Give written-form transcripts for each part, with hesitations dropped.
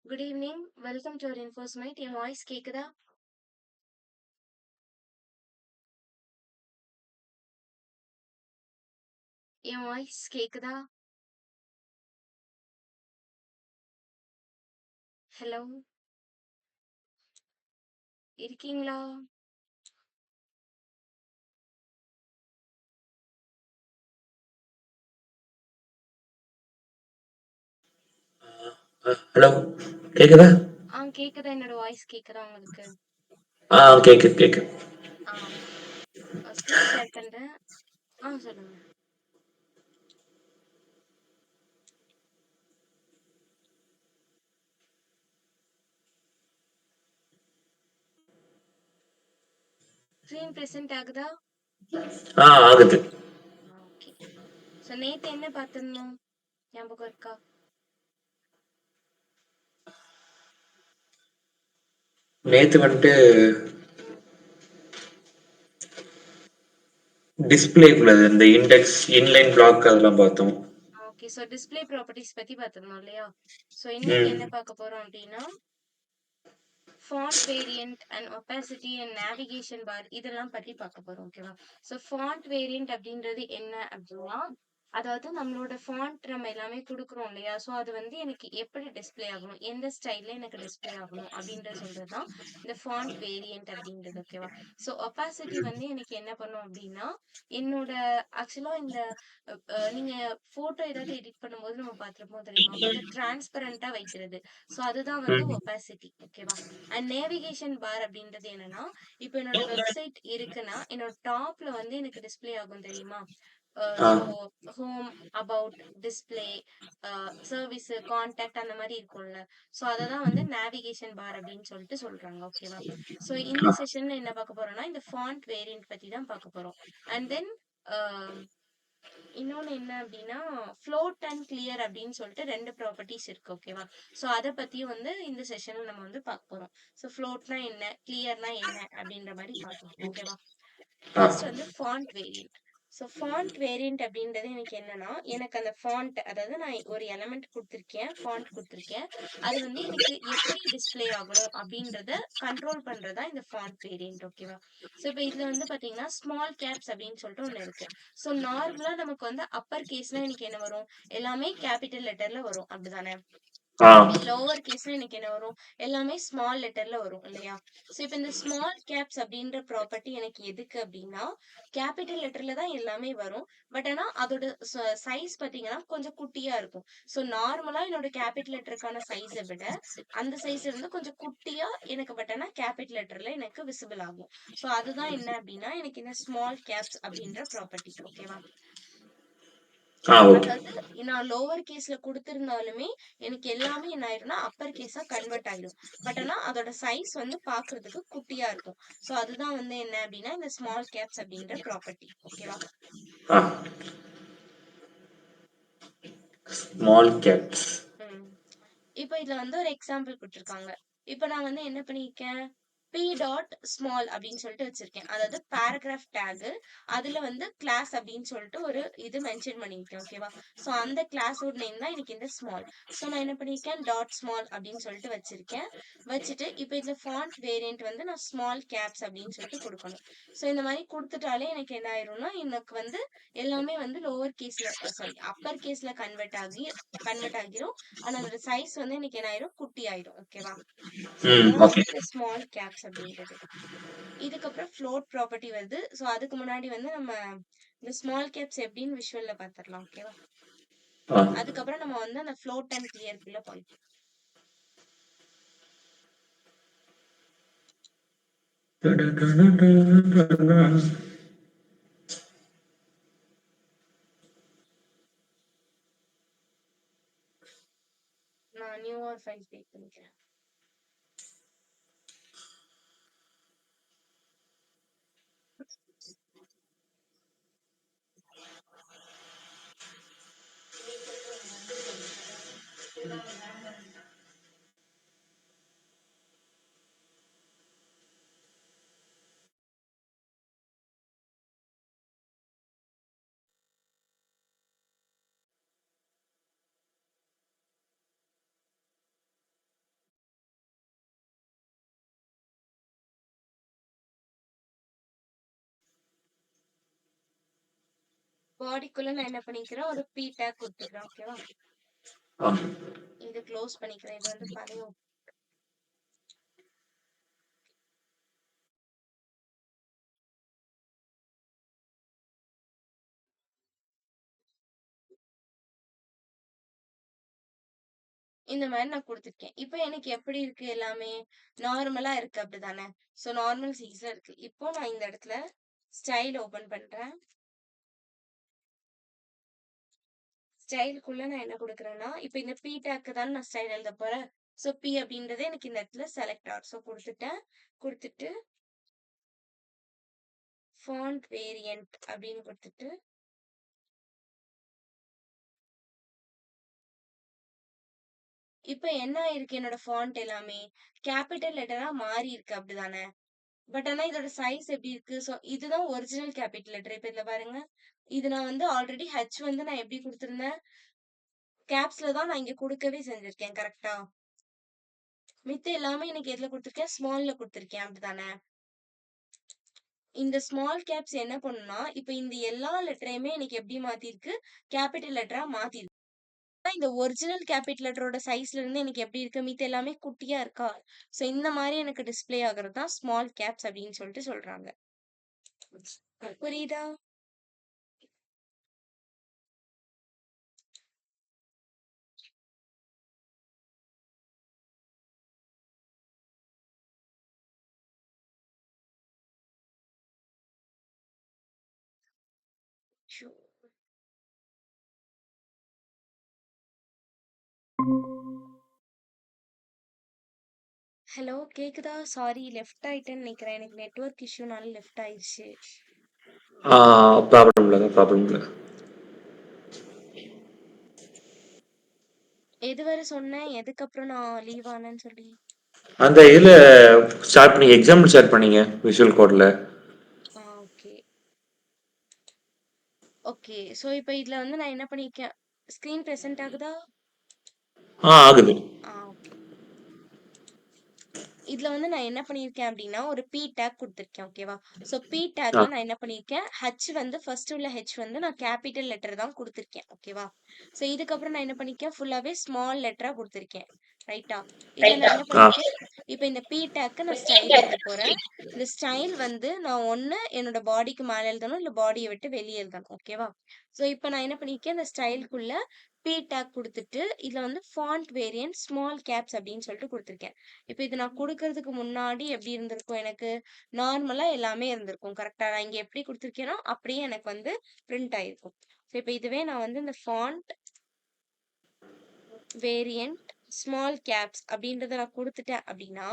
Good evening. Welcome to our Infosmite. N voice கேக்குதா? என் voice கேக்குதா? Hello, இருக்கீங்களா? Hello, கேக்குதா? கேக்குதா? என்னோட வாய்ஸ் கேக்குதா உங்களுக்கு? கேக்குது கேக்குது. ஆ, ஸ்க்ரீன் ஷேர் பண்றேன். சொல்லுங்க. ஸ்க்ரீன் பிரசன்ட் ஆகுதா? ஆகுது. ஓகே. ஸோ நேத்து என்ன பார்த்திருந்தோம்? ஞாபகம் இருக்கா? நேத்து வந்துட்டு ம். டிஸ்பிளேக்குள்ளது இந்த இண்டெக்ஸ் இன்லைன் பிளாக் அதெல்லாம் பார்த்தோம். ஓகே. ஸோ டிஸ்ப்ளே ப்ராப்பர்ட்டிஸ் பத்தி பார்த்திருந்தோம் இல்லையா? ஸோ இன்னைக்கு ம் என்ன பார்க்க போறோம் அப்படின்னா font variant and opacity and navigation bar இதெல்லாம் பத்தி பார்க்க போறோம். ஓகேவா? ஸோ ஃபாண்ட் வேரியன்ட் அப்படின்றது என்ன அப்படின்னா, அதாவது நம்மளோட ஃபாண்ட் நம்ம எல்லாமே குடுக்குறோம் இல்லையா? ஸோ அது வந்து எனக்கு எப்படி டிஸ்ப்ளே ஆகணும், எந்த ஸ்டைல்ல எனக்கு டிஸ்ப்ளே ஆகணும் அப்படின்றத சொல்றது தான் இந்த ஃபாண்ட் வேரியன்ட் அப்படின்றது. ஓகேவா? ஸோ ஒபாசிட்டி வந்து எனக்கு என்ன பண்ணும் அப்படின்னா, என்னோட ஆக்சுவலா இந்த நீங்க போட்டோ ஏதாவது எடிட் பண்ணும்போது நம்ம பார்த்திருப்போம் தெரியுமா? கொஞ்சம் டிரான்ஸ்பரண்டா வைக்கிறது. ஸோ அதுதான் வந்து ம் ஒபாசிட்டி. ஓகேவா? அண்ட் நேவிகேஷன் பார் அப்படின்றது என்னன்னா, இப்போ என்னோட வெப்சைட் இருக்குன்னா, என்னோட டாப்ல வந்து எனக்கு டிஸ்ப்ளே ஆகும் தெரியுமா? Ah so home, about, display, service, contact அந்த மாதிரி இருக்கும்ல. ஸோ அதை தான் வந்து நேவிகேஷன் பார் அப்படின்னு சொல்லிட்டு சொல்றாங்க. ஓகேவா? ஸோ இந்த ஆ செஷன்ல என்ன பார்க்க போறோம்னா, இந்த ஃபாண்ட் வேரியன்ட் பத்தி தான் பார்க்க போறோம். அண்ட் தென் இன்னொன்னு என்ன அப்படின்னா, ஃப்ளோட் அண்ட் கிளியர் அப்படின்னு சொல்லிட்டு 2 ப்ராப்பர்ட்டீஸ் இருக்கு. ஓகேவா? ஸோ அத பத்தியும் வந்து இந்த செஷன்ல நம்ம வந்து பார்க்க போறோம். ஸோ ஃப்ளோட்னா என்ன? கிளியர்னா என்ன? அப்படின்ற மாரி பார்க்கலாம். ஓகேவா? ஆ ஃபர்ஸ்ட் வந்து font variant. So font variant அப்படின்றது எனக்கு என்னன்னா, எனக்கு அந்த ஃபாண்ட் அதாவது நான் ஒரு எலமெண்ட் குடுத்திருக்கேன், ஃபாண்ட் குடுத்திருக்கேன். அது வந்து எனக்கு எப்படி டிஸ்ப்ளே ஆகணும் அப்படின்றத கண்ட்ரோல் பண்றது தான் இந்த ஃபாண்ட் வேரியன்ட். ஓகேவா? ஸோ இப்ப இதுல வந்து பாத்தீங்கன்னா, ஸ்மால் கேப்ஸ் அப்படின்னு சொல்லிட்டு ஒண்ணு இருக்கு. ஸோ நார்மலா நமக்கு வந்து அப்பர் கேஸ்ல எனக்கு என்ன வரும்? எல்லாமே கேப்பிட்டல் லெட்டர்ல வரும். அப்படிதானே? ஆ லோவர் கேஸ்ல எனக்கு என்ன வரும்? எல்லாமே ஸ்மால் லெட்டர்ல வரும் இல்லையா? சோ இப்ப இந்த ஸ்மால் கேப்ஸ் அப்படின்ற ப்ராப்பர்ட்டி எனக்கு எதுக்கு அப்படின்னா, கேப்பிட்டல் லெட்டர்ல தான் எல்லாமே வரும். பட் ஆனா அதோட சைஸ் பாத்தீங்கன்னா கொஞ்சம் குட்டியா இருக்கும். சோ நார்மலா என்னோட கேப்பிட்டல் லெட்டருக்கான சைஸ விட அந்த சைஸ்ல இருந்து கொஞ்சம் குட்டியா எனக்கு பட் ஆனா கேப்பிட்டல் லெட்டர்ல எனக்கு விசிபிள் ஆகும். சோ அதுதான் என்ன அப்படின்னா எனக்கு இந்த ஸ்மால் கேப்ஸ் அப்படின்ற ப்ராப்பர்ட்டி. ஓகேவா? ஓகே. அதாவது நான் லோவர் கேஸ்ல குடுத்திருந்தாலுமே, எனக்கு எல்லாமே என்ன ஆயிரும்னா, அப்பர் கேஸா கன்வெர்ட் ஆயிடும். பட் ஆனா, அதோட சைஸ் வந்து பாக்குறதுக்கு குட்டியா இருக்கும். சோ அதுதான் வந்து என்ன அப்டின்னா, இந்த ஸ்மால் கேப்ஸ் அப்டின்ற ப்ராப்பர்ட்டி. ஓகேவா? ஆ ஸ்மால் கேப்ஸ். ம். இப்ப இதுல வந்து ஒரு எக்ஸாம்பிள் குடுத்திருக்காங்க. இப்ப நான் வந்து என்ன பண்ணியிருக்கேன், பி டாட் ஸ்மால் அப்படின்னு சொல்லிட்டு வச்சிருக்கேன். அதாவது பேராகிராஃப் டேக். அதுல வந்து கிளாஸ் அப்படின்னு சொல்லிட்டு ஒரு இது மென்ஷன் பண்ணியிருக்கேன். ஓகேவா? சோ அந்த கிளாஸோட நேம் தான் எனக்கு இந்த ஸ்மால். சோ நான் என்ன பண்ணியிருக்கேன், டாட் ஸ்மால் அப்படின்னு சொல்லிட்டு வச்சிருக்கேன். வச்சுட்டு இப்ப இந்த ஃபாண்ட் வேரியன்ட் வந்து நான் ஸ்மால் கேப்ஸ் அப்படின்னு சொல்லிட்டு கொடுக்கணும். சோ இந்த மாதிரி கொடுத்துட்டாலே எனக்கு என்ன ஆயிரும்னா, எனக்கு வந்து எல்லாமே வந்து லோவர் கேஸ்ல சாரி அப்பர் கேஸ்ல கன்வெர்ட் ஆகிரும். ஆனா அதோட சைஸ் வந்து எனக்கு என்ன ஆயிரும், குட்டி ஆயிரும். ஓகேவா? சோ இதுதான் ஓகே. வந்து இந்த ஸ்மால் கேப்ஸ் அப்படின்றது. இதுக்கப்புறம் ஃப்ளோட் ப்ராப்பர்ட்டி வருது. சோ அதுக்கு முன்னாடி வந்து நம்ம இந்த ஸ்மால் கேப்ஸ் எப்படின்னு விஷுவல்ல பாத்துரலாம். ஓகேவா? ஆ அதுக்கப்புறம் நம்ம வந்து அந்த ஃப்ளோட் அண்ட் கிளியர்க்குள்ள போலாம். நான் நியூவா ஃபைல் கிரியேட் பண்ணிக்கிறேன். பாடிக்குள்ள நான் என்ன பண்ணிக்கிறேன், ஒரு p டேக் குடுத்துக்கிறேன். ஓகேவா? ஆ. இது க்ளோஸ் பண்ணிக்கிறேன். இது வந்து பழைய இந்த மாரி நான் குடுத்துருக்கேன். இப்ப எனக்கு எப்படி இருக்கு எல்லாமே? நார்மலா இருக்கு அப்படிதானே? ஸோ நார்மல் சைஸ்ல இருக்கு. இப்போ நான் இந்த இடத்துல ஸ்டைல் ஓப்பன் பண்றேன். ஸ்டைலுக்குள்ள நான் என்ன குடுக்குறேன்னா, இப்ப இந்த p டேக்க்கு தானே நான் ஸ்டைல் எழுத போறேன். ஸோ p அப்படின்றது எனக்கு இந்த இடத்துல செலக்ட் ஆர். ஸோ குடுத்துட்டேன். குடுத்துட்டு ஃபாண்ட் வேரியன்ட் அப்படின்னு குடுத்துட்டு, இப்ப என்ன ஆயிருக்கு என்னோட ஃபாண்ட் எல்லாமே? கேப்பிட்டல் லெட்டரா மாறி இருக்கு அப்படிதானே? பட் ஆனா இதோட சைஸ் எப்படி இருக்கு? ஸோ இதுதான் ஒரிஜினல் கேப்பிட்டல் லெட்டர். இப்ப இதுல பாருங்க. இது நான் வந்து ஆல்ரெடி ஹெச் வந்து நான் எப்படி குடுத்திருந்தேன்? கேப்ஸ்ல தான் நான் இங்க குடுக்கவே செஞ்சிருக்கேன். கரெக்ட்டா? மித்த எல்லாமே எனக்கு எதுல குடுத்துருக்கேன்? ஸ்மால்ல குடுத்துருக்கேன். அப்படிதானே? இந்த ஸ்மால் கேப்ஸ் என்ன பண்ணும்னா, இப்ப இந்த எல்லா லெட்டரையுமே எனக்கு எப்படி மாத்திருக்கு? கேப்பிட்டல் லெட்டரா மாத்திருக்கு. ஆனா இந்த ஒரிஜினல் கேப்பிட்டல் லெட்டரோட சைஸ்ல இருந்து எனக்கு எப்படி இருக்கு? மித்த எல்லாமே குட்டியா இருக்கா? ஸோ இந்த மாரி எனக்கு டிஸ்ப்ளே ஆகுறது தான் ஸ்மால் கேப்ஸ் அப்படின்னு சொல்லிட்டு சொல்றாங்க. புரியுதா? ஷோ. ஹலோ கேக்குதா? சாரி லெஃப்ட் ஆயிட்டேன்னு நினைக்கிறேன். எனக்கு நெட்வொர்க் இஷ்யூனால லெஃப்ட் ஆயிடுச்சு. ப்ராப்ளம் இல்லைங்க, ப்ராப்ளம் இல்லை. எதுவரை சொன்னேன்? எதுக்கப்புறம் நான் லீவ் ஆனேன்னு சொல்லி? அந்த இதில் ஸ்டார்ட் பண்ணி எக்ஸாம்பிள் ஸ்டார்ட் பண்ணீங்க விஷுவல் கோடில். ஓகே. ஓகே. ஸோ இப்ப இதுல வந்து நான் என்ன பண்ணியிருக்கேன்? ஸ்க்ரீன் பிரசன்ட் ஆகுதா? ஆகுது. ஓகே. இதுல வந்து நான் என்ன பண்ணியிருக்கேன் அப்படின்னா, ஒரு p டேக் குடுத்துருக்கேன். ஓகேவா? ஸோ p ஆ. டேக்ல நான் என்ன பண்ணியிருக்கேன், வந்து ஃபர்ஸ்ட் உள்ள வந்து நான் கேப்பிட்டல் லெட்டர் தான் குடுத்துருக்கேன். ஓகேவா? ஸோ இதுக்கப்புறம் நான் என்ன பண்ணியிருக்கேன், ஃபுல்லாவே ஸ்மால் லெட்டரா குடுத்துருக்கேன். ரைட்டா? இதுல நான் என்ன ஆ. பண்ணியிருக்கேன், இப்ப இந்த p டேக்க்கு நான் ஸ்டைல் எழுத போறேன். இந்த ஸ்டைல் வந்து நான் ஒண்ணு என்னோட பாடிக்கு மேல எழுதணும், இல்ல பாடிய விட்டு வெளிய எழுதணும். ஓகேவா? ஸோ இப்ப நான் என்ன பண்ணியிருக்கேன், இந்த ஸ்டைல்க்குள்ள p டேக் குடுத்துட்டு, இதுல வந்து ஃபாண்ட் வேரியன்ட் ஸ்மால் கேப்ஸ் அப்படின்னு சொல்லிட்டு குடுத்துருக்கேன். இப்ப இது நான் குடுக்கறதுக்கு முன்னாடி எப்படி இருந்திருக்கும் எனக்கு? நார்மலா எல்லாமே இருந்திருக்கும். கரெக்ட்டா? நான் இங்க எப்படி குடுத்துருக்கேனோ, அப்படியே எனக்கு வந்து பிரிண்ட் ஆயிருக்கும். ஸோ இப்ப இதுவே நான் வந்து இந்த ஃபாண்ட் வேரியன்ட் ஸ்மால் கேப்ஸ் அப்படின்றத நான் குடுத்துட்டேன் அப்படின்னா,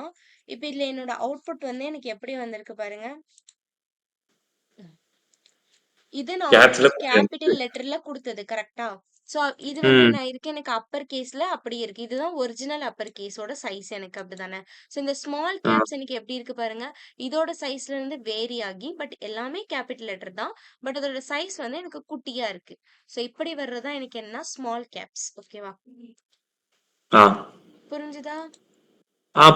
இப்ப இதுல என்னோட அவுட்புட் வந்து எனக்கு எப்படி வந்திருக்கு பாருங்க. இது நான் ஆல்ரெடி கேப்ஸில். கேப்பிட்டல் லெட்டர்ல குடுத்தது. கரெக்ட்டா? சோ இது வந்து ம். என்ன ஆயிருக்கு? எனக்கு அப்பர் கேஸ்ல அப்படியே இருக்கு. இதுதான் ஒரிஜினல் அப்பர் கேஸோட சைஸ் எனக்கு அப்படிதானே? சோ இந்த ஸ்மால் ஆ. கேப்ஸ் எனக்கு எப்படி இருக்கு பாருங்க. இதோட சைஸ்ல இருந்து வேரி ஆகி, பட் எல்லாமே கேப்பிட்டல் லெட்டர் தான். பட் அதோட சைஸ் வந்து எனக்கு குட்டியா இருக்கு. சோ இப்படி வர்றது தான் எனக்கு என்னன்னா ஸ்மால் கேப்ஸ். ஓகேவா? ஆ. புரிஞ்சுதா?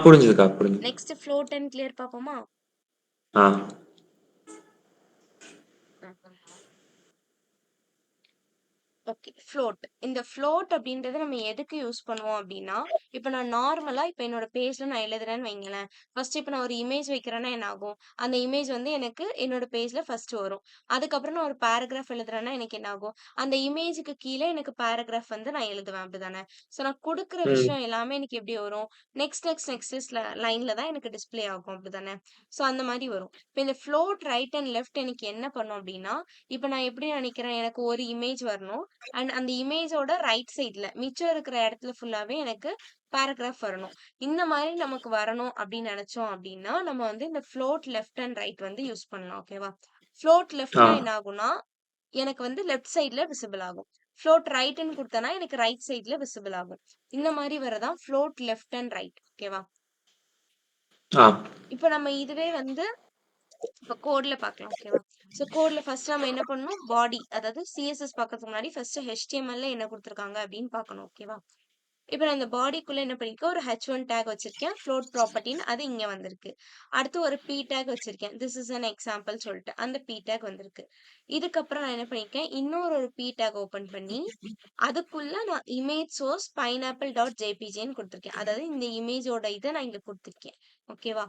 புரிஞ்சுதுக்கா, புரிஞ்சுது. நெக்ஸ்ட் ஃப்ளோட் அண்ட் கிளியர் பாப்போமா? ஆ. ஓகே. ஃப்ளோட். இந்த ஃப்ளோட் அப்படின்றத நம்ம எதுக்கு யூஸ் பண்ணுவோம் அப்படின்னா, இப்ப நான் நார்மலா இப்ப என்னோட பேஜ்ல நான் எழுதுறேன்னு வைங்களேன். ஃபர்ஸ்ட் இப்ப நான் ஒரு இமேஜ் வைக்கிறேன்னா என்ன ஆகும்? அந்த இமேஜ் வந்து எனக்கு என்னோட பேஜ்ல ஃபர்ஸ்ட் வரும். அதுக்கப்புறம் நான் ஒரு பேராகிராஃப் எழுதுறேன்னா எனக்கு என்ன ஆகும்? அந்த இமேஜ்க்கு கீழ எனக்கு பேராகிராஃப் வந்து நான் எழுதுவேன். அப்படிதானே? சோ நான் குடுக்குற ம். விஷயம் எல்லாமே எனக்கு எப்படி வரும்? நெக்ஸ்ட் லைன்ல தான் எனக்கு டிஸ்ப்ளே ஆகும். அப்படிதானே? சோ அந்த மாரி வரும். இப்ப இந்த ஃப்ளோட் ரைட் அண்ட் லெஃப்ட் எனக்கு என்ன பண்ணும் அப்படின்னா, இப்ப நான் எப்படி நினைக்கிறேன்? எனக்கு ஒரு இமேஜ் வரணும். அண்ட் அந்த இமேஜோட ரைட் சைட்ல மிச்சம் இருக்கிற இடத்துல ஃபுல்லாவே எனக்கு பேராகிராஃப் வரணும். இந்த மாதிரி நமக்கு வரணும் அப்படின்னு நினைச்சோம் அப்படின்னா, நம்ம வந்து இந்த ஃப்ளோட் லெஃப்ட் அண்ட் ரைட் வந்து யூஸ் பண்ணலாம். ஓகேவா? ஃப்ளோட் ஆ. லெஃப்ட்னா என்ன ஆகும்னா, எனக்கு வந்து லெஃப்ட் சைட்ல விசிபிள் ஆகும். ஃப்ளோட் ரைட்ன்னு குடுத்தேன்னா, எனக்கு ரைட் சைட்ல விசிபிள் ஆகும். இந்த மாதிரி வரதான் ஃப்ளோட் லெஃப்ட் அண்ட் ரைட். ஓகேவா? ஆ. இப்ப நம்ம இதுவே வந்து இப்ப கோட்ல பார்க்கலாம். ஓகேவா? சோ கோட்ல ஃபர்ஸ்ட் நம்ம என்ன பண்ணணும்? பாடி அதாவது சிஎஸ்எஸ் பார்க்கறதுக்கு முன்னாடி ஃபர்ஸ்ட் HTML ல என்ன குடுத்துருக்காங்க அப்படின்னு பார்க்கணும். ஓகேவா? இப்ப நான் இந்த பாடிக்குள்ள என்ன பண்ணிருக்கேன், ஒரு H1 டேக் வச்சிருக்கேன். ஃப்ளோட் ப்ராப்பர்ட்டின்னு அது இங்க வந்திருக்கு. அடுத்து ஒரு P டேக் வச்சிருக்கேன். திஸ் இஸ் அன் எக்ஸாம்பிள் சொல்லிட்டு. அந்த P டேக் வந்திருக்கு. இதுக்கப்புறம் நான் என்ன பண்ணிருக்கேன், இன்னொரு ஒரு P டேக் ஓப்பன் பண்ணி, அதுக்குள்ள நான் இமேஜ் சோர்ஸ் பைனாப்பிள் டாட் ஜேபிஜின்னு குடுத்துருக்கேன். அதாவது இந்த இமேஜோட இத நான் இங்க குடுத்துருக்கேன். ஓகேவா?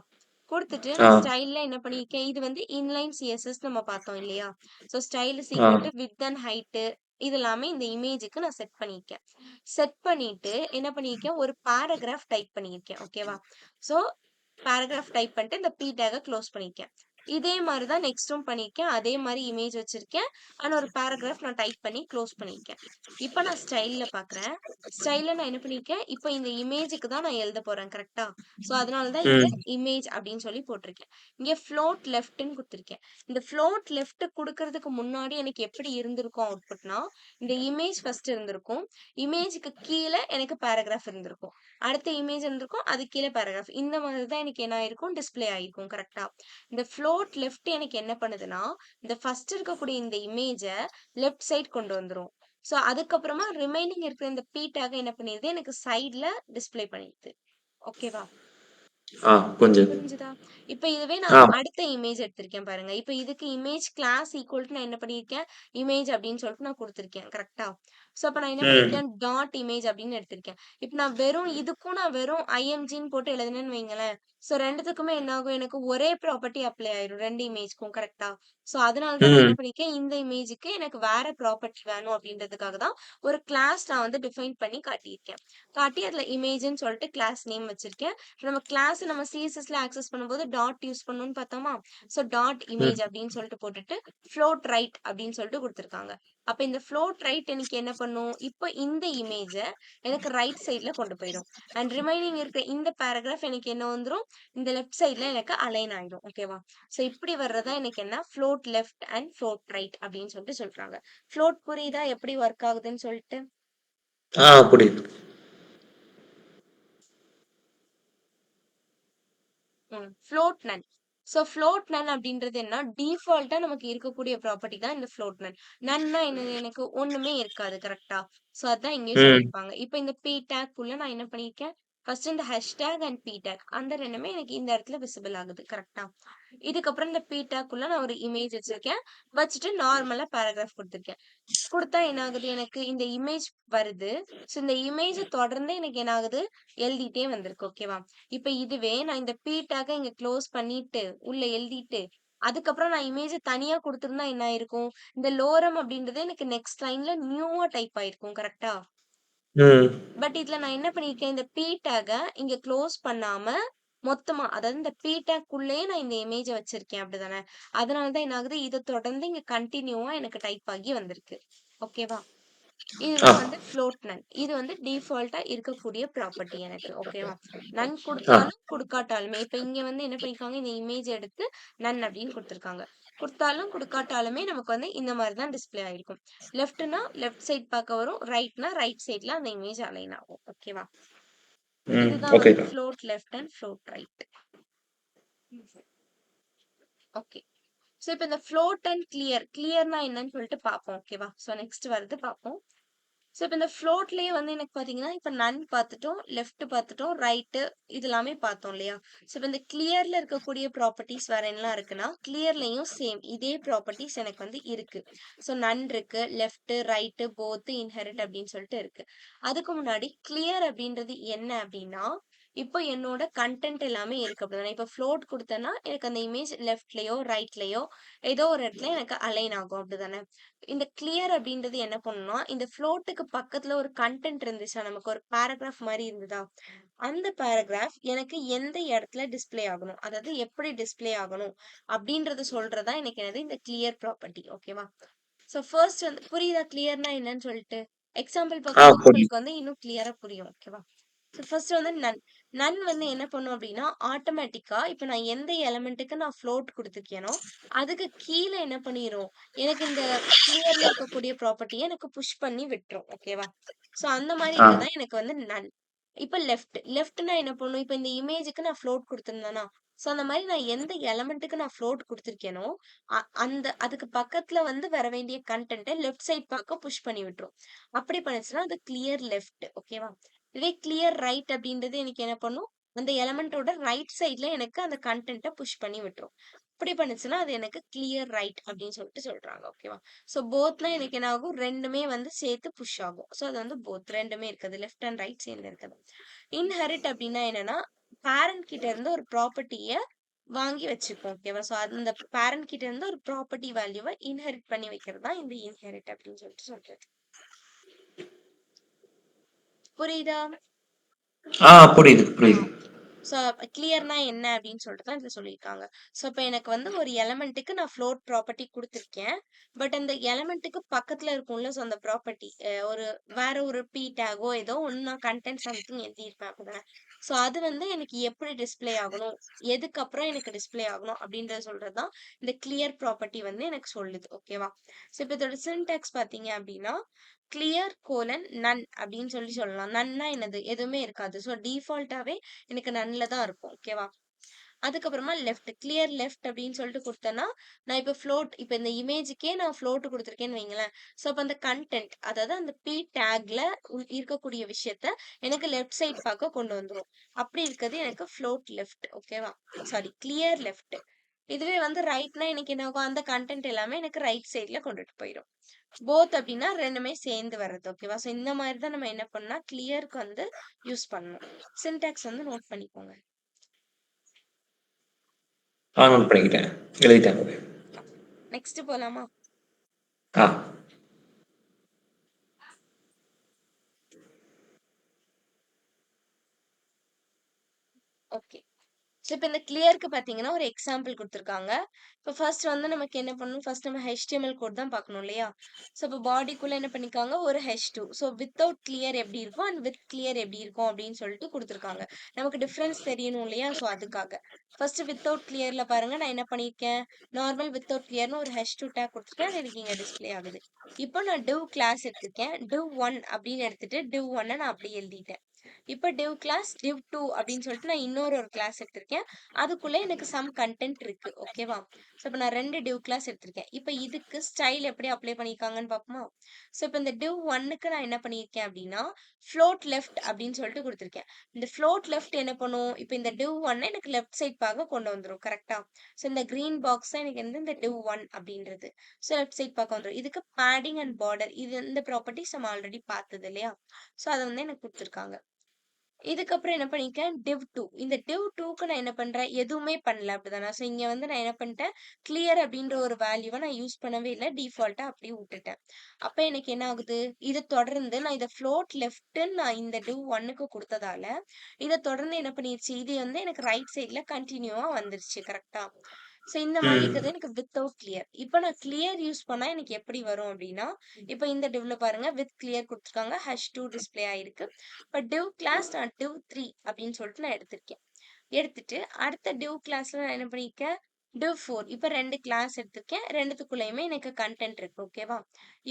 குடுத்துட்டு ஆ. நான் ஸ்டைல்ல என்ன பண்ணியிருக்கேன், இது வந்து இன்லைன் சிஎஸ்எஸ் நம்ம பார்த்தோம் இல்லையா? So style is ah. Equal to width and height இது எல்லாமே இந்த இமேஜ்க்கு நான் செட் பண்ணியிருக்கேன். செட் பண்ணிட்டு என்ன பண்ணியிருக்கேன், ஒரு பாராகிராஃப் டைப் பண்ணியிருக்கேன். ஓகேவா? ஸோ பாராகிராஃப் டைப் பண்ணிட்டு இந்த பி டேக்க க்ளோஸ் பண்ணியிருக்கேன். இதே மாரி தான் நெக்ஸ்ட்டும் பண்ணியிருக்கேன். அதே மாரி இமேஜ் வச்சிருக்கேன். ஆனா ஒரு பாராகிராஃப் நான் டைப் பண்ணி க்ளோஸ் பண்ணியிருக்கேன். இப்ப நான் ஸ்டைல்ல பார்க்குறேன். ஸ்டைல்ல நான் என்ன பண்ணியிருக்கேன், இப்ப இந்த இமேஜ்க்கு தான் நான் எழுதப் போறேன். கரெக்ட்டா? ஸோ அதனால தான் இங்க ம். இமேஜ் அப்படின்னு சொல்லி போட்டிருக்கேன். இங்க ஃப்ளோட் லெஃப்ட்ன்னு குடுத்துருக்கேன். இந்த ஃப்ளோட் லெஃப்ட் குடுக்கறதுக்கு முன்னாடி எனக்கு எப்படி இருந்திருக்கும் அவுட்புட்னா, இந்த இமேஜ் ஃபர்ஸ்ட் இருந்திருக்கும். இமேஜ்க்கு கீழ எனக்கு பாராகிராஃப் இருந்திருக்கும். அடுத்த இமேஜ் இருந்திருக்கும். அதுக்கு கீழ பாராகிராஃப். இந்த மாதிரி தான் எனக்கு என்ன ஆயிருக்கும், டிஸ்ப்ளே ஆயிருக்கும். கரெக்ட்டா? இந்த ஃப்ளோட் லெஃப்ட் எனக்கு என்ன பண்ணுதுன்னா, இந்த ஃபர்ஸ்ட் இருக்கக்கூடிய இந்த இமேஜ லெஃப்ட் சைட் கொண்டு வந்துரும். ஸோ அதுக்கப்புறமா ரிமைனிங் இருக்கிற இந்த பி டேக்க என்ன பண்ணிருது, எனக்கு சைட்ல டிஸ்ப்ளே பண்ணிருது. ஓகேவா? ஆ புரிஞ்சது. புரிஞ்சுதா? இப்ப இதுவே ஆ. நான் அடுத்த இமேஜ் எடுத்திருக்கேன் பாருங்க. இப்ப இதுக்கு இமேஜ் கிளாஸ் ஈக்குவல் டூ நான் என்ன பண்ணியிருக்கேன், இமேஜ் அப்படின்னு சொல்லிட்டு நான் குடுத்திருக்கேன். கரெக்ட்டா? சோ அப்ப நான் என்ன ம். பண்ணியிருக்கேன், டாட் இமேஜ் அப்படின்னு எடுத்திருக்கேன். இப்ப நான் வெறும் இதுக்கும் நான் வெறும் ஐஎம்ஜின்னு போட்டு எழுதுனேன்னு வைங்களேன், சோ 2த்துக்குமே என்ன ஆகும், எனக்கு ஒரே ப்ராப்பர்ட்டி அப்ளை ஆயிரும் 2 இமேஜ்க்கும். கரெக்ட்டா? சோ அதனால தான் நான் என்ன ம். பண்ணியிருக்கேன், இந்த இமேஜ்க்கு எனக்கு வேற ப்ராப்பர்ட்டி வேணும் அப்படின்றதுக்காக தான் ஒரு கிளாஸ் நான் வந்து டிஃபைன் பண்ணி காட்டியிருக்கேன். காட்டி அதுல இமேஜ்ன்னு சொல்லிட்டு கிளாஸ் நேம் வச்சிருக்கேன். நம்ம கிளாஸ் நம்ம சிஎஸ்எஸ்ல ஆக்சஸ் பண்ணும்போது டாட் யூஸ் பண்ணணும்னு பார்த்தோமா? சோ டாட் ம். இமேஜ் அப்படின்னு சொல்லிட்டு போட்டுட்டு ஃப்ளோட் ரைட் அப்படின்னு சொல்லிட்டு குடுத்துருக்காங்க. அப்ப இந்த ஃப்ளோட் ரைட் எனக்கு என்ன பண்ணும்? இப்ப இந்த இமேஜ எனக்கு ரைட் சைட்ல கொண்டு போயிடும். அண்ட் ரிமைனிங் இருக்கிற இந்த பேராகிராஃப் எனக்கு என்ன வந்துரும்? இந்த லெஃப்ட் சைட்ல எனக்கு அலைன் ஆயிடும். ஓகேவா? சோ இப்படி வர்றதா எனக்கு என்ன? Float left and float right அப்படின்னு சொல்லிட்டு சொல்றாங்க. ஃப்ளோட் புரியுதா? எப்படி ஒர்க் ஆகுதுன்னு சொல்லிட்டு? ஆ புரியுது. ஃப்ளோட் நன். ஸோ ஃப்ளோட் நன் அப்படின்றது என்ன? டிஃபால்ட்டா நமக்கு இருக்கக்கூடிய ப்ராப்பர்ட்டி தான் இந்த ஃப்ளோட் நன். நன்னா என்னது? எனக்கு ஒண்ணுமே இருக்காது. கரெக்ட்டா? ஸோ அதான் இங்கேயும் ம். சொல்லியிருப்பாங்க. இப்ப இந்த பி டேக்குள்ள நான் என்ன பண்ணியிருக்கேன்? ஃபர்ஸ்ட் இந்த ஹேஷ்டேக் அண்ட் பி டேக் அந்த 2மே எனக்கு இந்த இடத்துல விசிபிள் ஆகுது. கரெக்ட்டா? இதுக்கப்புறம் இந்த பி டேக்குள்ள நான் ஒரு இமேஜ் வச்சிருக்கேன். வச்சுட்டு நார்மலா பேராகிராஃப் குடுத்துருக்கேன். குடுத்தா என்ன ஆகுது எனக்கு? இந்த இமேஜ் வருது. ஸோ இந்த இமேஜ தொடர்ந்து எனக்கு என்ன ஆகுது? எழுதிட்டே வந்திருக்கு. ஓகேவா? இப்ப இதுவே நான் இந்த பி டேக்க இங்க க்ளோஸ் பண்ணிட்டு, உள்ள எழுதிட்டு, அதுக்கப்புறம் நான் இமேஜ தனியா குடுத்திருந்தா என்ன ஆயிருக்கும்? இந்த லோரம் அப்படின்றது எனக்கு நெக்ஸ்ட் லைன்ல நியூவா டைப் ஆயிருக்கும். கரெக்ட்டா? ம். பட் இதுல நான் என்ன பண்ணியிருக்கேன், இந்த பி டேக்க இங்க க்ளோஸ் பண்ணாம, மொத்தமா அதாவது இந்த பி டேக்குள்ளயே நான் இந்த இமேஜ வச்சிருக்கேன். அப்படிதானே? அதனால தான் என்ன ஆகுது? இத தொடர்ந்து இங்க கன்டினியூவா எனக்கு டைப் ஆகி வந்திருக்கு. ஓகேவா? ஆ. இதுதான் வந்து ஃப்ளோட் நன். இது வந்து டிஃபால்ட்டா இருக்கக்கூடிய ப்ராப்பர்ட்டி எனக்கு. ஓகேவா? நன் ஆ. குடுத்தாலும், குடுக்காட்டாலுமே இப்ப இங்க வந்து என்ன பண்ணியிருக்காங்க, இந்த இமேஜ் எடுத்து நன் அப்படின்னு குடுத்துருக்காங்க. குடுத்தாலும், குடுக்காட்டாலுமே நமக்கு வந்து இந்த மாரி தான் டிஸ்ப்ளே ஆயிருக்கும். லெஃப்ட்னா லெஃப்ட் சைட் பார்க்க வரும். ரைட்னா ரைட் சைட்ல அந்த இமேஜ் அலைன் ஆகும். ஓகேவா? ம். இதுதான் வந்து ஓகேக்கா. Float left and float right. Okay. So இப்ப இந்த ஃப்ளோட் அண்ட் கிளியர். கிளியர்னா என்னன்னு சொல்லிட்டு பார்ப்போம். ஓகேவா? சோ நெக்ஸ்ட் வருது பார்ப்போம். சோ, இப்ப இந்த ஃப்ளோட்லயே வந்து எனக்கு பாத்தீங்கன்னா, இப்ப நன் பாத்துட்டோம், லெஃப்ட் பாத்துட்டோம், ரைட் இது எல்லாமே பார்த்தோம் இல்லையா? சோ, இப்ப இந்த கிளியர்ல இருக்கக்கூடிய ப்ராப்பர்ட்டீஸ் வேற என்னலாம் இருக்குன்னா, கிளியர்லயும் சேம் இதே ப்ராப்பர்ட்டீஸ் எனக்கு வந்து இருக்கு. சோ, நன் இருக்கு, லெஃப்ட், ரைட், போத், இன்ஹெரிட் அப்படின்னு சொல்லிட்டு இருக்கு. அதுக்கு முன்னாடி கிளியர் அப்படின்றது என்ன அப்படின்னா, இப்போ என்னோட கன்டென்ட் எல்லாமே இருக்கு அப்படிதானே. இப்ப ஃப்ளோட் குடுத்தேன்னா, எனக்கு அந்த இமேஜ் லெஃப்ட்லயோ, ரைட்லயோ ஏதோ ஒரு இடத்துல எனக்கு அலைன் ஆகும் அப்படிதானே. இந்த கிளியர் அப்படின்றது என்ன பண்ணும்னா, இந்த ஃப்ளோட்டுக்கு பக்கத்துல ஒரு கன்டென்ட் இருந்துச்சா, நமக்கு ஒரு பேராகிராஃப் மாரி இருந்ததா, அந்த பேராகிராஃப் எனக்கு எந்த இடத்துல டிஸ்ப்ளே ஆகணும், அதாவது எப்படி டிஸ்ப்ளே ஆகணும் அப்படின்றத சொல்றதா எனக்கு என்னது இந்த கிளியர் ப்ராப்பர்ட்டி. ஓகேவா? சோ ஃபர்ஸ்ட் வந்து புரியுதா கிளியர்னா என்னன்னு சொல்லிட்டு? எக்ஸாம்பிள் ஆ பார்க்கும்போது புரியுது. உங்களுக்கு வந்து இன்னும் கிளியரா புரியும். ஓகேவா? ஸோ ஃபர்ஸ்ட் வந்து நன். நன் வந்து என்ன பண்ணும் அப்டின்னா, ஆட்டோமேட்டிக்கா இப்ப நான் எந்த எலிமெண்ட்டுக்கு நான் ஃப்ளோட் குடுத்துருக்கேனோ, அதுக்கு கீழ என்ன பண்ணிரும், எனக்கு இந்த கிளியர்ல இருக்கக்கூடிய ப்ராப்பர்ட்டிய எனக்கு புஷ் பண்ணி விட்டுரும். ஓகேவா? ஸோ அந்த மாரி ஆ. இருக்கதான் எனக்கு வந்து நன். இப்ப லெஃப்ட். லெஃப்ட்னா என்ன பண்ணும், இப்ப இந்த இமேஜ்க்கு நான் ஃப்ளோட் குடுத்திருந்தேனா, ஸோ அந்த மாரி நான் எந்த எலிமெண்ட்டுக்கு நான் ஃப்ளோட் குடுத்திருக்கேனோ, அந்த அதுக்கு பக்கத்துல வந்து வர வேண்டிய கன்டென்ட்ட லெஃப்ட் சைட் பக்கம் புஷ் பண்ணி விட்டுரும். அப்படி பண்ணுச்சுன்னா, அது கிளியர் லெஃப்ட். ஓகேவா? இதே கிளியர் ரைட் அப்படின்றது எனக்கு என்ன பண்ணும், அந்த எலமெண்டோட ரைட் சைட்ல எனக்கு அந்த கண்டென்ட்ட புஷ் பண்ணி விட்டுரும். இப்படி பண்ணுச்சுன்னா அது எனக்கு கிளியர் ரைட் அப்படின்னு சொல்லிட்டு சொல்றாங்க. ஓகேவா? ஸோ போத்னா எனக்கு என்ன ஆகும், 2மே வந்து சேர்த்து புஷ் ஆகும். ஸோ அது வந்து போத் 2மே இருக்குது. லெஃப்ட் அண்ட் ரைட் சேர்ந்து இருக்குது. இன்ஹெரிட் அப்படின்னா என்னன்னா, பேரண்ட் கிட்ட இருந்து ஒரு ப்ராப்பர்ட்டிய வாங்கி வச்சுப்போம். ஓகேவா? ஸோ அந்த பேரண்ட் கிட்ட இருந்து ஒரு ப்ராப்பர்ட்டி வேல்யூவ இன்ஹெரிட் பண்ணி வைக்கிறது தான் இந்த இன்ஹெரிட் அப்படின்னு சொல்லிட்டு சொல்றது. புரியுதா? புரியுது, ஆ புரியுது. ஓகே. ஸோ கிளியர்னா என்ன அப்படின்னு சொல்லிட்டு தான் இதுல சொல்லியிருக்காங்க. ஸோ இப்போ எனக்கு வந்து ஒரு எலமெண்ட்டுக்கு நான் ஃப்ளோட் ப்ராப்பர்ட்டி குடுத்துருக்கேன். பட் அந்த எலமெண்ட்டுக்கு பக்கத்துல இருக்கும்ல, ஸோ அந்த ப்ராப்பர்ட்டி ஒரு வேற ஒரு பி டேகோ ஏதோ ஒண்ணு நான் கன்டென்ட் சம்திங் எழுதியிருப்பேன் அப்படிதானே. ஸோ அது வந்து எனக்கு எப்படி டிஸ்ப்ளே ஆகணும், எதுக்கப்புறம் எனக்கு டிஸ்ப்ளே ஆகணும் அப்படின்றத சொல்றது தான் இந்த கிளியர் ப்ராப்பர்ட்டி வந்து எனக்கு சொல்லுது. ஓகேவா? ஸோ இப்போ இதோட சின்டாக்ஸ் பார்த்தீங்க அப்படின்னா, கிளியர் கோலன் நன் அப்படின்னு சொல்லி சொல்லலாம். நன்னா என்னது, எதுவுமே இருக்காது. ஸோ டிஃபால்ட்டாவே எனக்கு நன்ல தான் இருக்கும். ஓகேவா? அதுக்கப்புறமா லெஃப்ட், கிளியர் லெஃப்ட் அப்படின்னு சொல்லிட்டு குடுத்தேன்னா, நான் இப்ப ஃப்ளோட் இப்ப இந்த இமேஜுக்கே நான் ஃப்ளோட் குடுத்துருக்கேன்னு வைங்களேன். ஸோ அப்ப அந்த கன்டென்ட் அதாவது அந்த பி டேக்ல இருக்கக்கூடிய விஷயத்த எனக்கு லெஃப்ட் சைட் பக்கம் கொண்டு வந்துரும். அப்படி இருக்கிறது எனக்கு ஃப்ளோட் லெஃப்ட். ஓகேவா? Sorry clear left. இதுவே வந்து ரைட்னா எனக்கு என்ன ஆகும், அந்த கன்டென்ட் எல்லாமே எனக்கு ரைட் சைட்ல கொண்டுட்டு போயிரும். போத் அப்படின்னா 2மே சேர்ந்து வர்றது. ஓகேவா? ஸோ இந்த மாதிரி தான் நம்ம என்ன பண்ணா கிளியருக்கு வந்து யூஸ் பண்ணணும். சின்டாக்ஸ் வந்து நோட் பண்ணிக்கோங்க. நோட் பண்ணிக்கிட்டேன். எழுதிட்டேன். நெக்ஸ்ட் போலாமா? ஆ. ஓகே. ஸோ இப்ப இந்த கிளியருக்கு பார்த்தீங்கன்னா, ஒரு எக்ஸாம்பிள் குடுத்துருக்காங்க. இப்ப ஃபர்ஸ்ட் வந்து நமக்கு என்ன பண்ணணும், ஃபர்ஸ்ட் நம்ம HTML கோட் தான் பார்க்கணும் இல்லையா? ஸோ இப்ப பாடிக்குள்ள என்ன பண்ணிருக்காங்க, ஒரு H2. ஸோ வித்தவுட் கிளியர் எப்படி இருக்கும் அண்ட் வித் கிளியர் எப்படி இருக்கும் அப்படின்னு சொல்லிட்டு குடுத்துருக்காங்க. நமக்கு டிஃபரன்ஸ் தெரியணும் இல்லையா? ஸோ அதுக்காக. ஃபர்ஸ்ட் வித்தவுட் கிளியர்ல பாருங்க, நான் என்ன பண்ணியிருக்கேன், நார்மல் வித்தவுட் கிளியர்னு ஒரு H2 டேக் குடுத்துருக்கேன். அது எனக்கு இங்க டிஸ்ப்ளே ஆகுது. இப்போ நான் div கிளாஸ் எடுத்திருக்கேன். div1 அப்படின்னு எடுத்துட்டு div1 நான் அப்படியே எழுதிட்டேன். இப்ப div கிளாஸ் div2 அப்படின்னு சொல்லிட்டு நான் இன்னொரு ஒரு கிளாஸ் எடுத்திருக்கேன். அதுக்குள்ள எனக்கு சம் கண்டென்ட் இருக்கு. ஓகேவா? ஸோ இப்ப நான் 2 div கிளாஸ் எடுத்திருக்கேன். இப்ப இதுக்கு ஸ்டைல் எப்படி அப்ளை பண்ணியிருக்காங்கன்னு பார்ப்போமா? ஸோ இப்ப இந்த div1க்கு நான் என்ன பண்ணியிருக்கேன் அப்படின்னா, float left அப்படின்னு சொல்லிட்டு குடுத்திருக்கேன். இந்த float left என்ன பண்ணும்? இப்ப இந்த div1 எனக்கு லெஃப்ட் சைட் பாக்க கொண்டு வந்துரும். கரெக்ட்டா? ஸோ இந்த கிரீன் பாக்ஸ் தான் எனக்கு வந்து இந்த div1 அப்படின்றது. ஸோ லெஃப்ட் சைட் பாக்க வந்துரும். இதுக்கு பேடிங் அண்ட் பார்டர் இந்த ப்ராப்பர்ட்டீஸ் நம்ம ஆல்ரெடி பார்த்தது இல்லையா? ஸோ அத வந்து எனக்கு குடுத்துருக்காங்க. இதுக்கப்புறம் என்ன பண்ணிருக்கேன், div2. இந்த div2க்கு நான் என்ன பண்றேன், எதுவுமே பண்ணல அப்படிதானே. ஸோ இங்க வந்து நான் என்ன பண்ணிட்டேன், கிளியர் அப்படின்ற ஒரு வேல்யூவ நான் யூஸ் பண்ணவே இல்ல. டிஃபால்ட்டா அப்படியே விட்டுட்டேன். அப்ப எனக்கு என்ன ஆகுது, இத தொடர்ந்து நான் இத ஃப்ளோட் லெஃப்ட்ன்னு நான் இந்த div1க்கு குடுத்ததால, இத தொடர்ந்து என்ன பண்ணிருச்சு, இது வந்து எனக்கு ரைட் சைட்ல கன்டினியூவா வந்துருச்சு. கரெக்ட்டா? ஸோ இந்த மாதிரி ம். இருக்கிறது எனக்கு வித்தவுட் கிளியர். இப்ப நான் கிளியர் யூஸ் பண்ணா எனக்கு எப்படி வரும் அப்படின்னா, இப்ப இந்த divல பாருங்க வித் கிளியர் குடுத்துருக்காங்க. H2 டிஸ்ப்ளே ஆயிருக்கு. இப்ப div கிளாஸ் நான் div3 அப்படின்னு சொல்லிட்டு நான் எடுத்திருக்கேன். எடுத்துட்டு அடுத்த div கிளாஸ்ல நான் என்ன பண்ணிருக்கேன், div4. இப்ப 2 கிளாஸ் எடுத்திருக்கேன். 2த்துக்குள்ளயுமே எனக்கு கன்டென்ட் இருக்கு. ஓகேவா?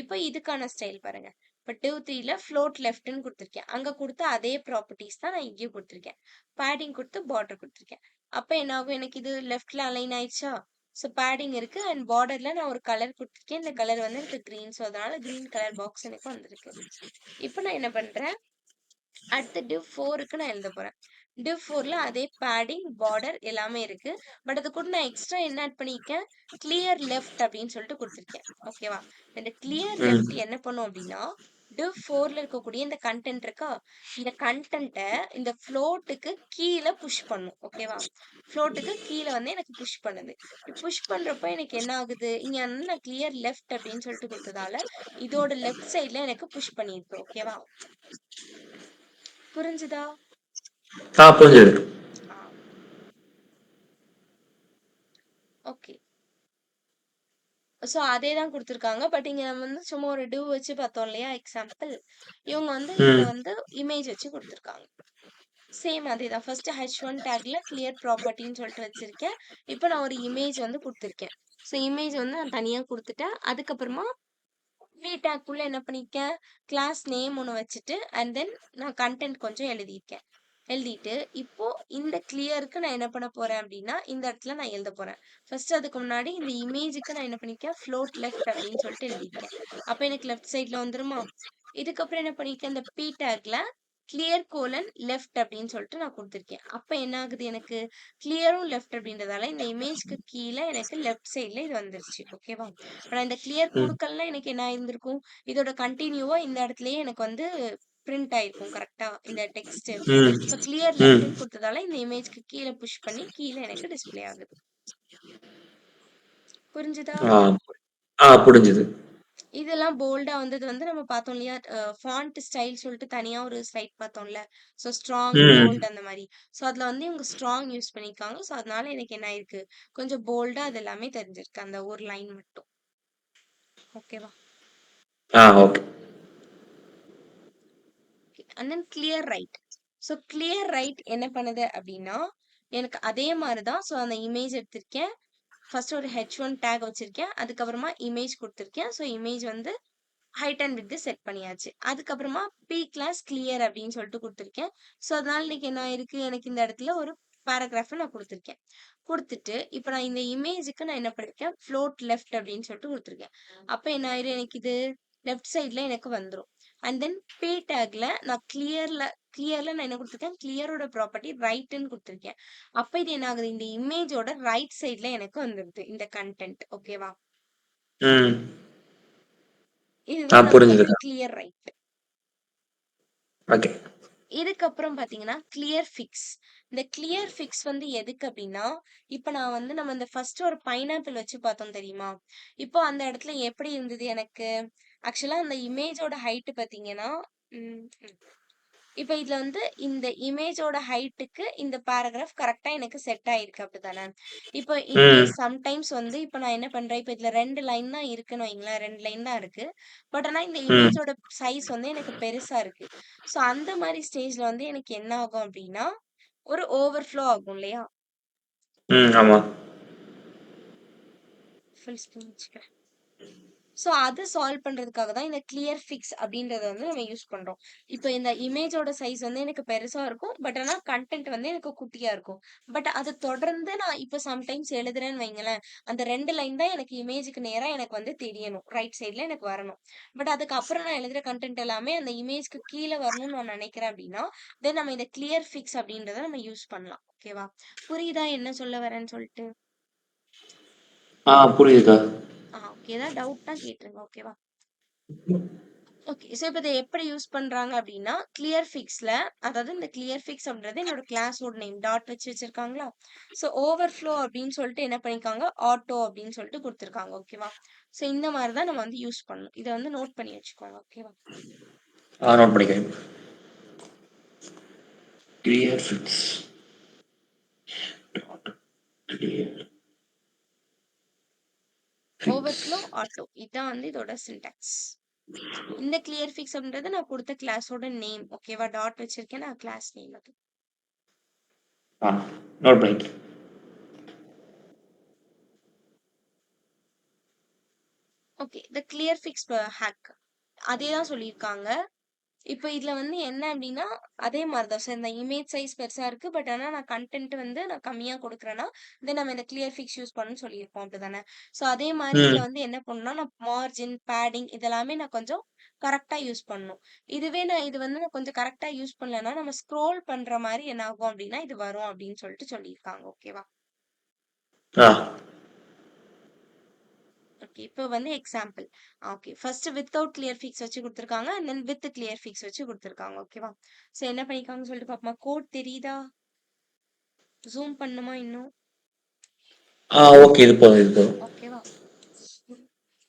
இப்ப இதுக்கான ஸ்டைல் பாருங்க. இப்ப div3ல ஃப்ளோட் லெஃப்ட்ன்னு குடுத்திருக்கேன். அங்க குடுத்த அதே ப்ராப்பர்ட்டீஸ் தான் நான் இங்கேயும் குடுத்திருக்கேன். பேடிங் குடுத்து பார்டர் குடுத்திருக்கேன். அப்ப என்ன ஆகும், எனக்கு இது லெஃப்ட்ல அலைன் ஆயிடுச்சா? ஸோ பேடிங் இருக்கு அண்ட் பார்டர்ல நான் ஒரு கலர் குடுத்திருக்கேன். இந்த கலர் வந்து எனக்கு கிரீன். ஸோ அதனால கிரீன் கலர் பாக்ஸ் எனக்கு வந்திருக்கு. இப்ப நான் என்ன பண்றேன், அடுத்து div4க்கு நான் எழுத போறேன். div4ல அதே பேடிங், பார்டர் எல்லாமே இருக்கு. பட் அது கூட நான் எக்ஸ்ட்ரா என்ன ஆட் பண்ணியிருக்கேன், கிளியர் லெஃப்ட் அப்படின்னு சொல்லிட்டு குடுத்திருக்கேன். ஓகேவா? இந்த கிளியர் லெஃப்ட் ம். என்ன பண்ணும் அப்படின்னா, div4ல இருக்கக்கூடிய இந்த கண்டென்ட் இருக்கா, இந்த கண்டென்ட்ட இந்த ஃப்ளோட்டுக்கு கீழ புஷ் பண்ணும். ஓகேவா? ஃப்ளோட்டுக்கு கீழ வந்து எனக்கு புஷ் பண்ணுது. புஷ் பண்றப்ப எனக்கு என்ன ஆகுது, இங்க வந்து நான் கிளியர் லெஃப்ட் அப்படின்னு சொல்லிட்டு குடுத்ததால, இதோட லெஃப்ட் சைட்ல எனக்கு புஷ் பண்ணியிருக்கு. ஓகேவா? புரிஞ்சுதா? புரிஞ்சது. ஆ ஓகே. ஸோ அதே தான் குடுத்துருக்காங்க. பட் இங்க நம்ம வந்து சும்மா ஒரு டிவ் வச்சு பார்த்தோம் இல்லையா எக்ஸாம்பிள். இவங்க வந்து இதுல ம். வந்து இமேஜ் வச்சு குடுத்துருக்காங்க. சேம் அதேதான். ஃபர்ஸ்ட் H1 டேக்ல கிளியர் ப்ராப்பர்ட்டின்னு சொல்லிட்டு வச்சிருக்கேன். இப்ப நான் ஒரு இமேஜ் வந்து குடுத்துருக்கேன். ஸோ இமேஜ் வந்து நான் தனியா குடுத்துட்டேன். அதுக்கப்புறமா வி டேக்குள்ள என்ன பண்ணிருக்கேன், கிளாஸ் நேம் ஒண்ணு வச்சுட்டு அண்ட் தென் நான் கன்டென்ட் கொஞ்சம் எழுதியிருக்கேன். எழுதிட்டு இப்போ இந்த கிளியருக்கு நான் என்ன பண்ண போறேன் அப்படின்னா, இந்த இடத்துல நான் எழுத போறேன். ஃபர்ஸ்ட் அதுக்கு முன்னாடி இந்த இமேஜுக்கு நான் என்ன பண்ணிருக்கேன், ஃப்ளோட் லெஃப்ட் அப்படின்னு சொல்லிட்டு எழுதியிருக்கேன். அப்ப எனக்கு லெஃப்ட் சைட்ல வந்துருமா? இதுக்கப்புறம் என்ன பண்ணிருக்கேன், இந்த பி டேக்ல கிளியர் கோலன் லெஃப்ட் அப்படின்னு சொல்லிட்டு நான் கொடுத்துருக்கேன். அப்ப என்ன ஆகுது எனக்கு கிளியரும் லெஃப்ட் அப்படின்றதால இந்த இமேஜ்க்கு கீழே எனக்கு லெஃப்ட் சைட்ல இது வந்துருச்சு. ஓகேவா? இப்ப நான் இந்த கிளியர் ம். கொடுக்கலன்னா எனக்கு என்ன ஆயிருந்திருக்கும்? இதோட கண்டினியூவா இந்த இடத்துலயே எனக்கு வந்து பிரிண்ட் ஆயிருக்கும் கரெக்ட்டா? இந்த டெக்ஸ்ட். ம். இப்ப கிளியர் ம். லெஃப்ட்ன்னு குடுத்ததால இந்த இமேஜ்க்கு கீழ புஷ் பண்ணி கீழ எனக்கு டிஸ்ப்ளே ஆகுது. புரிஞ்சுதா? ஆ. புரிஞ்சுது. இதெல்லாம் போல்டா வந்தது வந்து நம்ம பார்த்தோம் இல்லையா? ஃபாண்ட் ஸ்டைல் சொல்லிட்டு தனியா ஒரு ஸ்லைட் பார்த்தோம்ல. ஸோ ஸ்ட்ராங், ம். போல்ட் அந்த மாரி. ஸோ அதுல வந்து இவங்க ஸ்ட்ராங் யூஸ் பண்ணியிருக்காங்க. ஸோ அதனால எனக்கு என்ன ஆயிருக்கு? கொஞ்சம் போல்டா அது எல்லாமே தெரிஞ்சிருக்கு. அந்த ஒரு லைன் மட்டும். ஓகேவா? Okay. And then clear right. So clear right என்ன பண்ணுது அப்படின்னா, எனக்கு அதே மாரி தான். ஸோ அந்த இமேஜ் எடுத்திருக்கேன். ஃபர்ஸ்ட் ஒரு H1 டேக் வச்சிருக்கேன். அதுக்கப்புறமா இமேஜ் குடுத்துருக்கேன். ஸோ இமேஜ் வந்து ஹைட் அண்ட் விட்த் செட் பண்ணியாச்சு. அதுக்கப்புறமா பி கிளாஸ் கிளியர் அப்படின்னு சொல்லிட்டு குடுத்துருக்கேன். ஸோ அதனால இன்னைக்கு என்ன ஆயிருக்கு? எனக்கு இந்த இடத்துல ஒரு பேராகிராஃப் நான் குடுத்துருக்கேன். குடுத்துட்டு, இப்ப நான் இந்த இமேஜ்க்கு நான் என்ன பண்ணிருக்கேன்? ஃப்ளோட் லெஃப்ட் அப்படின்னு சொல்லிட்டு குடுத்துருக்கேன். அப்ப என்ன ஆயிரும்? எனக்கு இது லெஃப்ட் சைட்ல எனக்கு வந்துரும். அண்ட் தென் பி டேக்ல நான் கிளியர்ல நான் என்ன குடுத்துருக்கேன்? கிளியரோட ப்ராப்பர்ட்டி ரைட்ன்னு குடுத்துருக்கேன். அப்ப இது என்ன ஆகுது? இந்த இமேஜோட ரைட் சைட்ல எனக்கு வந்துருது. இந்த கன்டென்ட். ஓகேவா? ம். இதுதான் நமக்கு வந்து புரிஞ்சுதுக்கா. Clear right. ஓகே. இதுக்கப்புறம் பாத்தீங்கன்னா கிளியர் ஃபிக்ஸ். இந்த கிளியர் ஃபிக்ஸ் வந்து எதுக்கு அப்படின்னா, இப்ப நான் வந்து நம்ம இந்த ஃபர்ஸ்ட் ஒரு பைனாப்பிள் வச்சு பார்த்தோம் தெரியுமா? இப்போ அந்த இடத்துல எப்படி இருந்தது எனக்கு? ஆக்சுவலா அந்த இமேஜோட ஹைட் பாத்தீங்கன்னா, ம், ம். இப்ப இதுல வந்து இந்த இமேஜோட ஹைட்டுக்கு இந்த பேராகிராஃப் கரெக்ட்டா எனக்கு செட் ஆயிருக்கு அப்படிதானே? இப்போ ம். இன்கேஸ் சம்டைம்ஸ் வந்து இப்ப நான் என்ன பண்றேன், இப்ப இதுல 2 லைன் தான் இருக்குன்னு வைங்களேன். 2 லைன் தான் இருக்கு. பட் ஆனா இந்த ம். இமேஜோட சைஸ் வந்து எனக்கு பெருசா இருக்கு. ஸோ அந்த மாரி ஸ்டேஜ்ல வந்து எனக்கு என்ன ஆகும் அப்படின்னா, ஒரு ஓவர்ஃப்ளோ ஆகும் இல்லையா? ம். ஆமா. ஃபுல் ஸ்க்ரீன் வச்சுக்கிறேன். ஸோ அத சால்வ் பண்றதுக்காக தான் இந்த கிளியர் ஃபிக்ஸ் அப்படின்றத வந்து நம்ம யூஸ் பண்றோம். இப்போ இந்த இமேஜோட சைஸ் வந்து எனக்கு பெருசா இருக்கும். பட் ஆனா கன்டென்ட் வந்து எனக்கு குட்டியா இருக்கும். பட் அத தொடர்ந்து நான் இப்போ சம்டைம்ஸ் எழுதுறேன்னு வைங்களேன், அந்த 2 லைன் தான் எனக்கு இமேஜ்க்கு நேரா எனக்கு வந்து தெரியணும். ரைட் சைட்ல எனக்கு வரணும். பட் அதுக்கப்புறம் நான் எழுதுற கன்டென்ட் எல்லாமே அந்த இமேஜ்க்கு கீழ வரணும்னு நான் நினைக்கிறேன் அப்படின்னா, தென் நம்ம இந்த கிளியர் ஃபிக்ஸ் அப்படின்றத நம்ம யூஸ் பண்ணலாம். ஓகேவா? புரியுதா என்ன சொல்ல வரேன்னு சொல்லிட்டு? புரியுதுக்கா. ஓகே. ஏதாவது டவுட்னா கேட்டுருங்க. ஓகேவா? ஓகே. ஸோ இப்ப இத எப்படி யூஸ் பண்றாங்க அப்டின்னா, கிளியர் ஃபிக்ஸ்ல அதாவது இந்த கிளியர் ஃபிக்ஸ் அப்படின்றது என்னோட கிளாஸோட நேம். டாட் வச்சு வச்சிருக்காங்களா? ஸோ ஓவர்ஃப்ளோ அப்படின்னு சொல்லிட்டு என்ன பண்ணியிருக்காங்க, ஆட்டோ அப்படின்னு சொல்லிட்டு குடுத்துருக்காங்க. ஓகேவா? ஸோ இந்த மாரி தான் நம்ம வந்து யூஸ் பண்ணணும். இத வந்து நோட் பண்ணி வச்சுக்கோங்க. ஓகேவா? நோட் பண்ணிக்கிறேன். Clear fix. Clear fix. Overflow, auto இதான் வந்து இதோட சின்டாக்ஸ். இந்த கிளியர் ஃபிக்ஸ் அப்படின்றது நான் குடுத்த கிளாஸோட நேம். ஓகேவா? டாட் வச்சிருக்கேன். நான் கிளாஸ் நேம் அது. ஆ நோட் பண்ணிக்கிறேன். ஓகே. இந்த கிளியர் ஃபிக்ஸ் ஹேக் அதே தான் சொல்லியிருக்காங்க. இப்ப இதுல வந்து என்ன அப்டின்னா, அதே மாரி தான். சார் இந்த இமேஜ் சைஸ் பெருசா இருக்கு. பட் ஆனா நான் கன்டென்ட் வந்து நான் கம்மியா குடுக்குறேன்னா, தென் நம்ம இந்த கிளியர் ஃபிக்ஸ் யூஸ் பண்ணணும்னு சொல்லியிருப்போம். அப்டிதானே? ஸோ அதே மாரி இதுல ம். வந்து என்ன பண்ணணும்னா, நான் மார்ஜின், பேடிங் இதெல்லாமே நான் கொஞ்சம் கரெக்ட்டா யூஸ் பண்ணணும். இதுவே நான் இது வந்து நான் கொஞ்சம் கரெக்ட்டா யூஸ் பண்ணலன்னா, நம்ம ஸ்க்ரோல் பண்ற மாரி என்ன ஆகும் அப்டின்னா, இது வரும் அப்டின்னு சொல்லிட்டு சொல்லியிருக்காங்க. ஓகேவா? ஆ. ஓகே. இப்போ வந்து example. Okay. First without clear fix வச்சு குடுத்துருக்காங்க. And then with clear fix வச்சு குடுத்துருக்காங்க. ஓகேவா? ஸோ என்ன பண்ணியிருக்காங்கன்னு சொல்லிட்டு பாப்போமா? கோட் தெரியுதா? ஜூம் பண்ணணுமா இன்னும்? ஓகே. இது போதும், இது போதும். ஓகேவா?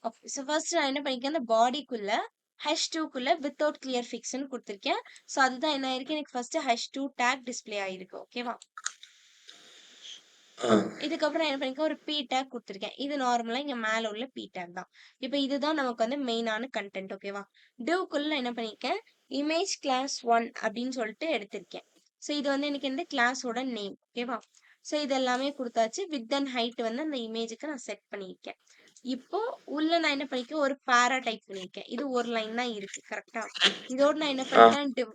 ஓகே. ஸோ ஃபர்ஸ்ட் நான் என்ன பண்ணியிருக்கேன், அந்த பாடிக்குள்ள h2க்குள்ள வித்தவுட் கிளியர் ஃபிக்ஸ்ன்னு குடுத்துருக்கேன். ஸோ அதுதான் என்ன ஆயிருக்கு, எனக்கு ஃபர்ஸ்ட் h2 டேக் டிஸ்ப்ளே ஆயிருக்கு. ஓகேவா? ஆ. இதுக்கப்புறம் நான் என்ன பண்ணியிருக்கேன், ஒரு பி டேக் குடுத்துருக்கேன். இது நார்மலா இங்க மேல உள்ள பி டேக் தான். இப்ப இதுதான் நமக்கு வந்து மெயினான கன்டென்ட். ஓகேவா? டிவ்க்குள்ள நான் என்ன பண்ணியிருக்கேன், இமேஜ் கிளாஸ் 1 அப்படின்னு சொல்லிட்டு எடுத்திருக்கேன். ஸோ இது வந்து எனக்கு இந்த கிளாஸோட நேம். ஓகேவா? ஸோ இது எல்லாமே குடுத்தாச்சு. வித் அண்ட் ஹைட் வந்து அந்த இமேஜுக்கு நான் செட் பண்ணியிருக்கேன். இப்போ உள்ள நான் என்ன பண்ணியிருக்கேன், ஒரு பேரா டைப் பண்ணியிருக்கேன். இது ஒரு லைன் தான் இருக்கு. கரெக்ட்டா? இதோட நான் என்ன ஆ. பண்ணிட்டேன்,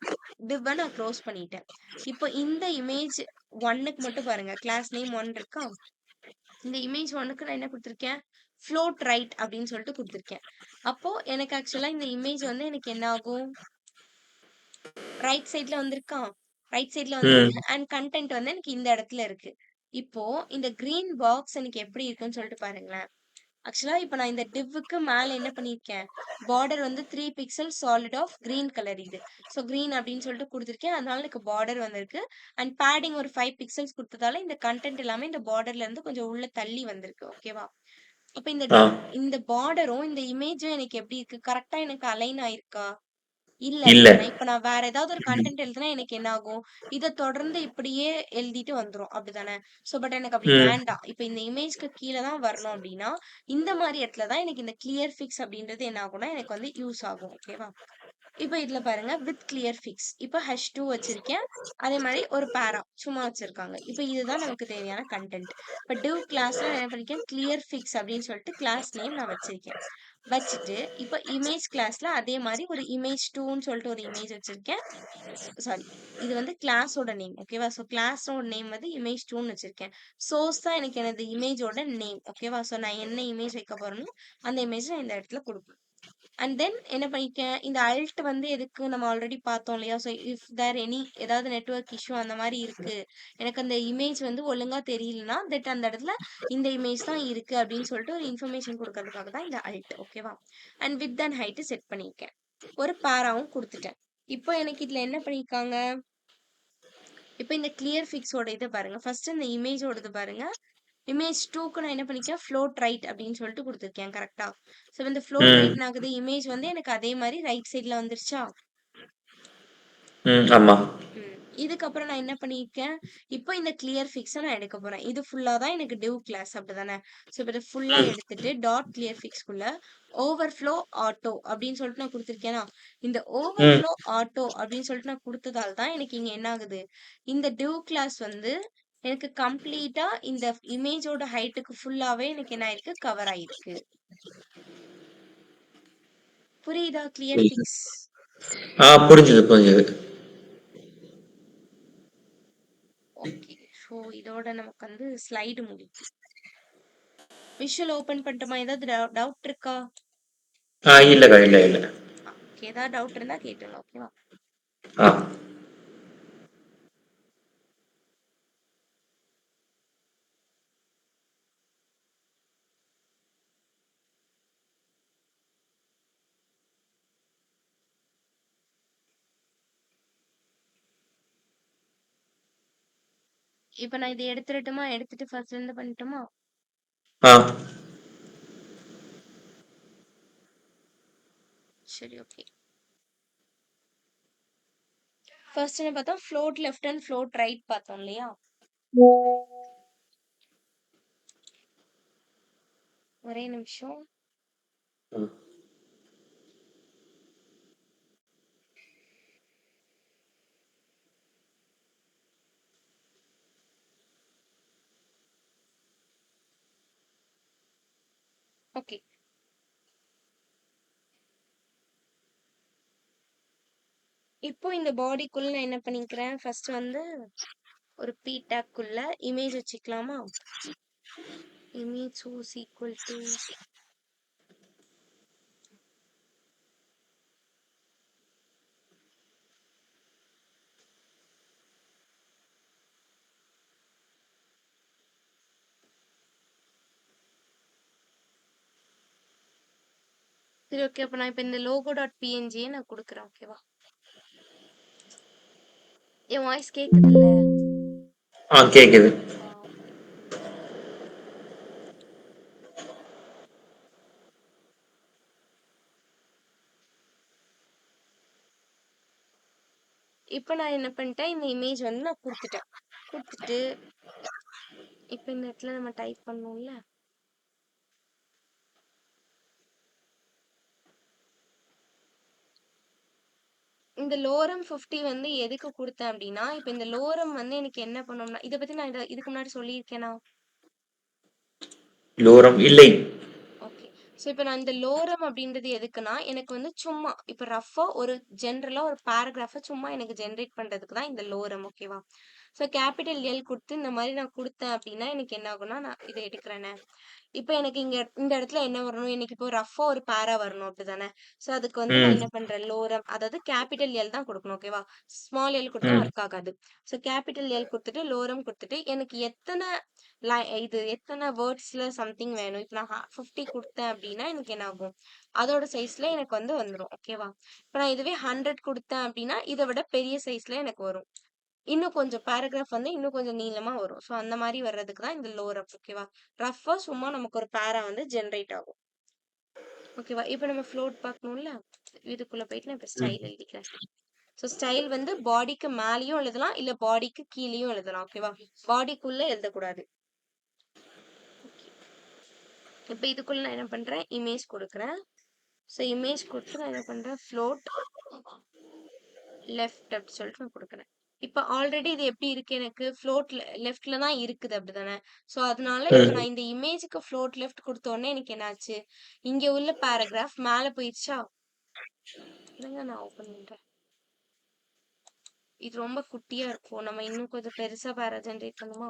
டிவ்வ நான் க்ளோஸ் பண்ணிட்டேன். இப்போ இந்த இமேஜ் 1க்கு மட்டும் பாருங்க. கிளாஸ் நேம் 1 இருக்கா? இந்த இமேஜ் 1க்கு நான் என்ன குடுத்துருக்கேன்? ஃப்ளோட் ரைட் அப்படின்னு சொல்லிட்டு குடுத்துருக்கேன். அப்போ எனக்கு ஆக்சுவலா இந்த இமேஜ் வந்து எனக்கு என்ன ஆகும்? ரைட் சைட்ல வந்திருக்கா? ரைட் சைட்ல ம். வந்திருக்கு. அண்ட் கன்டென்ட் வந்து எனக்கு இந்த இடத்துல இருக்கு. இப்போ இந்த கிரீன் பாக்ஸ் எனக்கு எப்படி இருக்குன்னு சொல்லிட்டு பாருங்களேன். ஆக்சுவலா இப்ப நான் இந்த டிவ்வுக்கு மேல என்ன பண்ணியிருக்கேன்? பார்டர் வந்து 3 pixel solid of green colour இது. ஸோ கிரீன் அப்படின்னு சொல்லிட்டு குடுத்துருக்கேன். அதனால எனக்கு பார்டர் வந்திருக்கு. அண்ட் பேடிங் ஒரு 5 பிக்சல்ஸ் குடுத்ததால இந்த கன்டென்ட் எல்லாமே இந்த பார்டர்ல இருந்து கொஞ்சம் உள்ள தள்ளி வந்திருக்கு. ஓகேவா? அப்ப இந்த ஆ. இந்த பார்டரும் இந்த இமேஜும் எனக்கு எப்படி இருக்கு? கரெக்ட்டா எனக்கு அலைன் ஆயிருக்கா? இல்ல இல்ல. இல்லதானே! இப்ப நான் வேற ஏதாவது ஒரு ம். கன்டென்ட் எழுதுனா எனக்கு என்ன ஆகும்? இத தொடர்ந்து இப்படியே எழுதிட்டு வந்துரும். அப்படிதானே! பட் எனக்கு அப்படி ம். வேண்டாம். இப்ப இந்த இமேஜ்க்கு கீழ தான் வரணும் அப்படின்னா, இந்த மாரி இடத்துல தான் எனக்கு இந்த கிளியர் ஃபிக்ஸ் அப்படின்றது என்ன ஆகும்னா, எனக்கு வந்து யூஸ் ஆகும். ஓகேவா? இப்ப இதுல பாருங்க வித் கிளியர் ஃபிக்ஸ். இப்ப ஹஷ்2 வச்சிருக்கேன். அதே மாரி ஒரு பேரா சும்மா வச்சிருக்காங்க. இப்ப இதுதான் நமக்கு தேவையான கன்டென்ட். இப்ப டிவ் கிளாஸ்ல நான் என்ன பண்ணிருக்கேன், கிளியர் ஃபிக்ஸ் அப்படின்னு சொல்லிட்டு கிளாஸ் நேம் நான் வச்சிருக்கேன். வச்சுட்டு, இப்ப இமேஜ் கிளாஸ்ல அதே மாரி ஒரு இமேஜ்2ன்னு சொல்லிட்டு ஒரு இமேஜ் வச்சிருக்கேன். சாரி. இது வந்து கிளாஸோட நேம். ஓகேவா? கிளாஸோட நேம் வந்து இமேஜ்2ன்னு வச்சிருக்கேன். சோர்ஸ் தான் எனக்கு எனது இமேஜோட நேம். ஓகேவா? நான் என்ன இமேஜ் வைக்க போறேனோ, அந்த இமேஜ் நான் இந்த இடத்துல குடுப்பேன். அண்ட் தென் என்ன பண்ணிருக்கேன், இந்த அல்ட் வந்து எதுக்கு நம்ம ஆல்ரெடி பார்த்தோம் இல்லையா? இஃப் தேர் எனி ஏதாவது நெட்வொர்க் இஷ்யூ அந்த மாரி இருக்கு. எனக்கு அந்த இமேஜ் வந்து ஒழுங்கா தெரியலன்னா, அந்த இடத்துல இந்த இமேஜ் தான் இருக்கு அப்படின்னு சொல்லிட்டு ஒரு இன்ஃபர்மேஷன் குடுக்கறதுக்காக தான் இந்த அல்ட். ஓகேவா? And width and height set பண்ணியிருக்கேன். ஒரு பேராவும் குடுத்துட்டேன். இப்போ எனக்கு இதுல என்ன பண்ணியிருக்காங்க? இப்ப இந்த கிளியர் ஃபிக்ஸோட இத பாருங்க. ஃபர்ஸ்ட் இந்த இமேஜோடது பாருங்க. இமேஜ்2க்கு நான் என்ன பண்ணிருக்கேன், ஃப்ளோட் ரைட் அப்படின்னு சொல்லிட்டு குடுத்துருக்கேன். கரெக்ட்டா? இந்த ஃப்ளோட் ம். ரைட் என்ன ஆகுது, இமேஜ் வந்து எனக்கு அதே மாரி ரைட் சைட்ல வந்துருச்சா? ம். ஆமா. ம். இதுக்கப்புறம் நான் என்ன பண்ணியிருக்கேன், இப்போ இந்த கிளியர் ஃபிக்ஸ நான் எடுக்க போறேன். இது ஃபுல்லா தான் எனக்கு டிவ் கிளாஸ் அப்படிதானே? இப்ப இத ஃபுல்லா ம். எடுத்துட்டு டாட் கிளியர் ஃபிக்ஸ்க்குள்ள ஓவர்ஃப்ளோ ஆட்டோ அப்படின்னு சொல்லிட்டு நான் குடுத்துருக்கேனா? இந்த ம். ஓவர்ஃப்ளோ ஆட்டோ அப்படின்னு சொல்லிட்டு நான் குடுத்ததால தான் எனக்கு இங்க என்ன ஆகுது, இந்த டிவ் கிளாஸ் வந்து எனக்கு கம்ப்ளீட்டா இந்த இமேஜோட ஹைட்டுக்கு ஃபுல்லாவே எனக்கு என்ன ஆயிருக்கு, கவர் ஆயிருக்கு. புரியுதா? கிளியர் புரியுது. ஃபிக்ஸ். புரிஞ்சுது, புரிஞ்சுது. ஓகே. இதோட நமக்கு வந்து ஸ்லைடு முடியுது. விஷுவல் ஓப்பன் பண்ணட்டுமா? ஏதாவது டவுட் இருக்கா? இல்லக்கா. இல்ல, இல்ல. ஓகே. ஏதாவது டவுட் இருந்தா கேட்டுருங்க. ஓகேவா? ஆ. இப்ப நான் இத எடுத்துறட்டுமா? எடுத்துட்டு ஃபர்ஸ்ட்ல இருந்து பண்ணட்டுமா? ஆ. சரி, ஓகே. ஃபர்ஸ்ட் என்ன பார்த்தோம்? Float left and float right பார்த்தோம் இல்லையா? ஒரே நிமிஷம். ம். ஓகே. இப்போ இந்த பாடிக்குள்ள நான் என்ன பண்ணிக்கிறேன்? ஃபர்ஸ்ட் வந்து ஒரு p டேக்குள்ள இமேஜ் வச்சுக்கலாமா? இமேஜ் சோர்ஸ் ஈக்குவல் டு சரி, ஓகே. அப்ப நான் இப்ப இந்த logo டாட் png நான் குடுக்குறேன். ஓகேவா? என் வாய்ஸ் கேக்குதுல்ல? கேக்குது. ஓகே. இப்ப நான் என்ன பண்ணிட்டேன், இந்த இமேஜ் வந்து நான் குடுத்துட்டேன். குடுத்துட்டு, இப்ப இந்த இடத்துல நம்ம டைப் பண்ணோம்ல. இந்த லோரம் 50 வந்து எதுக்கு குடுத்தேன் அப்டின்னா, இப்ப இந்த லோரம் வந்து எனக்கு என்ன பண்ணும்னா, இத பத்தி நான் இதுக்கு முன்னாடி சொல்லியிருக்கேனா? லோரம் இல்லை. ஓகே. இப்ப நான் இந்த லோரம் அப்டின்றது எதுக்குன்னா, எனக்கு வந்து சும்மா இப்ப ரஃப்பா ஒரு ஜெனரலா ஒரு பேராகிராஃப சும்மா எனக்கு ஜெனரேட் பண்றதுக்கு தான் இந்த லோரம். ஓகேவா? ஸோ கேபிட்டல் எல் குடுத்து இந்த மாரி நான் குடுத்தேன் அப்டின்னா, எனக்கு என்ன ஆகும்னா, நான் இத எடுக்கிறேனே. இப்ப எனக்கு இந்த இடத்துல என்ன வரணும்? எனக்கு இப்போ ரஃப்பா ஒரு பேரா வரணும் அப்டிதானே? ஸோ அதுக்கு வந்து நான் என்ன ம். பண்றேன்? லோரம் அதாவது கேபிட்டல் எல் தான் குடுக்கணும். ஓகேவா? ஸ்மால் எல் குடுத்தா ம். ஒர்க் ஆகாது. ஸோ கேபிட்டல் எல் குடுத்துட்டு, லோரம் குடுத்துட்டு, எனக்கு எத்தன வேர்ட்ஸ்ல சம்திங் வேணும். இப்ப நான் 50 குடுத்தேன் அப்டின்னா, எனக்கு என்ன ஆகும்? அதோட சைஸ்ல எனக்கு வந்து வந்துரும். ஓகேவா? இப்ப நான் இதுவே 100 குடுத்தேன் அப்டின்னா, இத விட பெரிய சைஸ்ல எனக்கு வரும். இன்னும் கொஞ்சம் பேராகிராஃப் வந்து இன்னும் கொஞ்சம் நீளமா வரும். ஸோ அந்த மாரி வர்றதுக்கு தான் இந்த லோ ரஃப். ஓகேவா? ரஃப்பா சும்மா நமக்கு ஒரு பேரா வந்து ஜெனரேட் ஆகும். ஓகேவா? இப்ப நம்ம ஃப்ளோட் பார்க்கணும்ல. இதுக்குள்ள போயிட்டு நான் இப்ப ம். ஸ்டைல் எழுதிக்கிறேன். ஸோ ஸ்டைல் வந்து பாடிக்கு மேலயும் எழுதலாம், இல்ல பாடிக்கு கீழயும் எழுதலாம். ஓகேவா? பாடிக்குள்ள எழுதக்கூடாது. ஓகே. இப்ப இதுக்குள்ள நான் என்ன பண்றேன்? இமேஜ் குடுக்குறேன். ஸோ இமேஜ் குடுத்து நான் என்ன பண்றேன்? ஃப்ளோட் லெஃப்ட் அப்டி சொல்லிட்டு நான் குடுக்குறேன். இப்ப ஆல்ரெடி இது எப்படி இருக்கு எனக்கு? லெஃப்ட்ல தான் இருக்குது அப்படிதானே? ஸோ அதனால இப்ப ம். நான் இந்த இமேஜ்க்கு ஃப்ளோட் லெஃப்ட் குடுத்த உடனே எனக்கு என்னாச்சு? இங்க உள்ள பேராகிராஃப் மேல போயிருச்சா? இருங்க நான் ஓப்பன் பண்றேன். இது ரொம்ப குட்டியா இருக்கும். நம்ம இன்னும் கொஞ்சம் பெருசா பேரா ஜெனரேட் பண்ணுமா?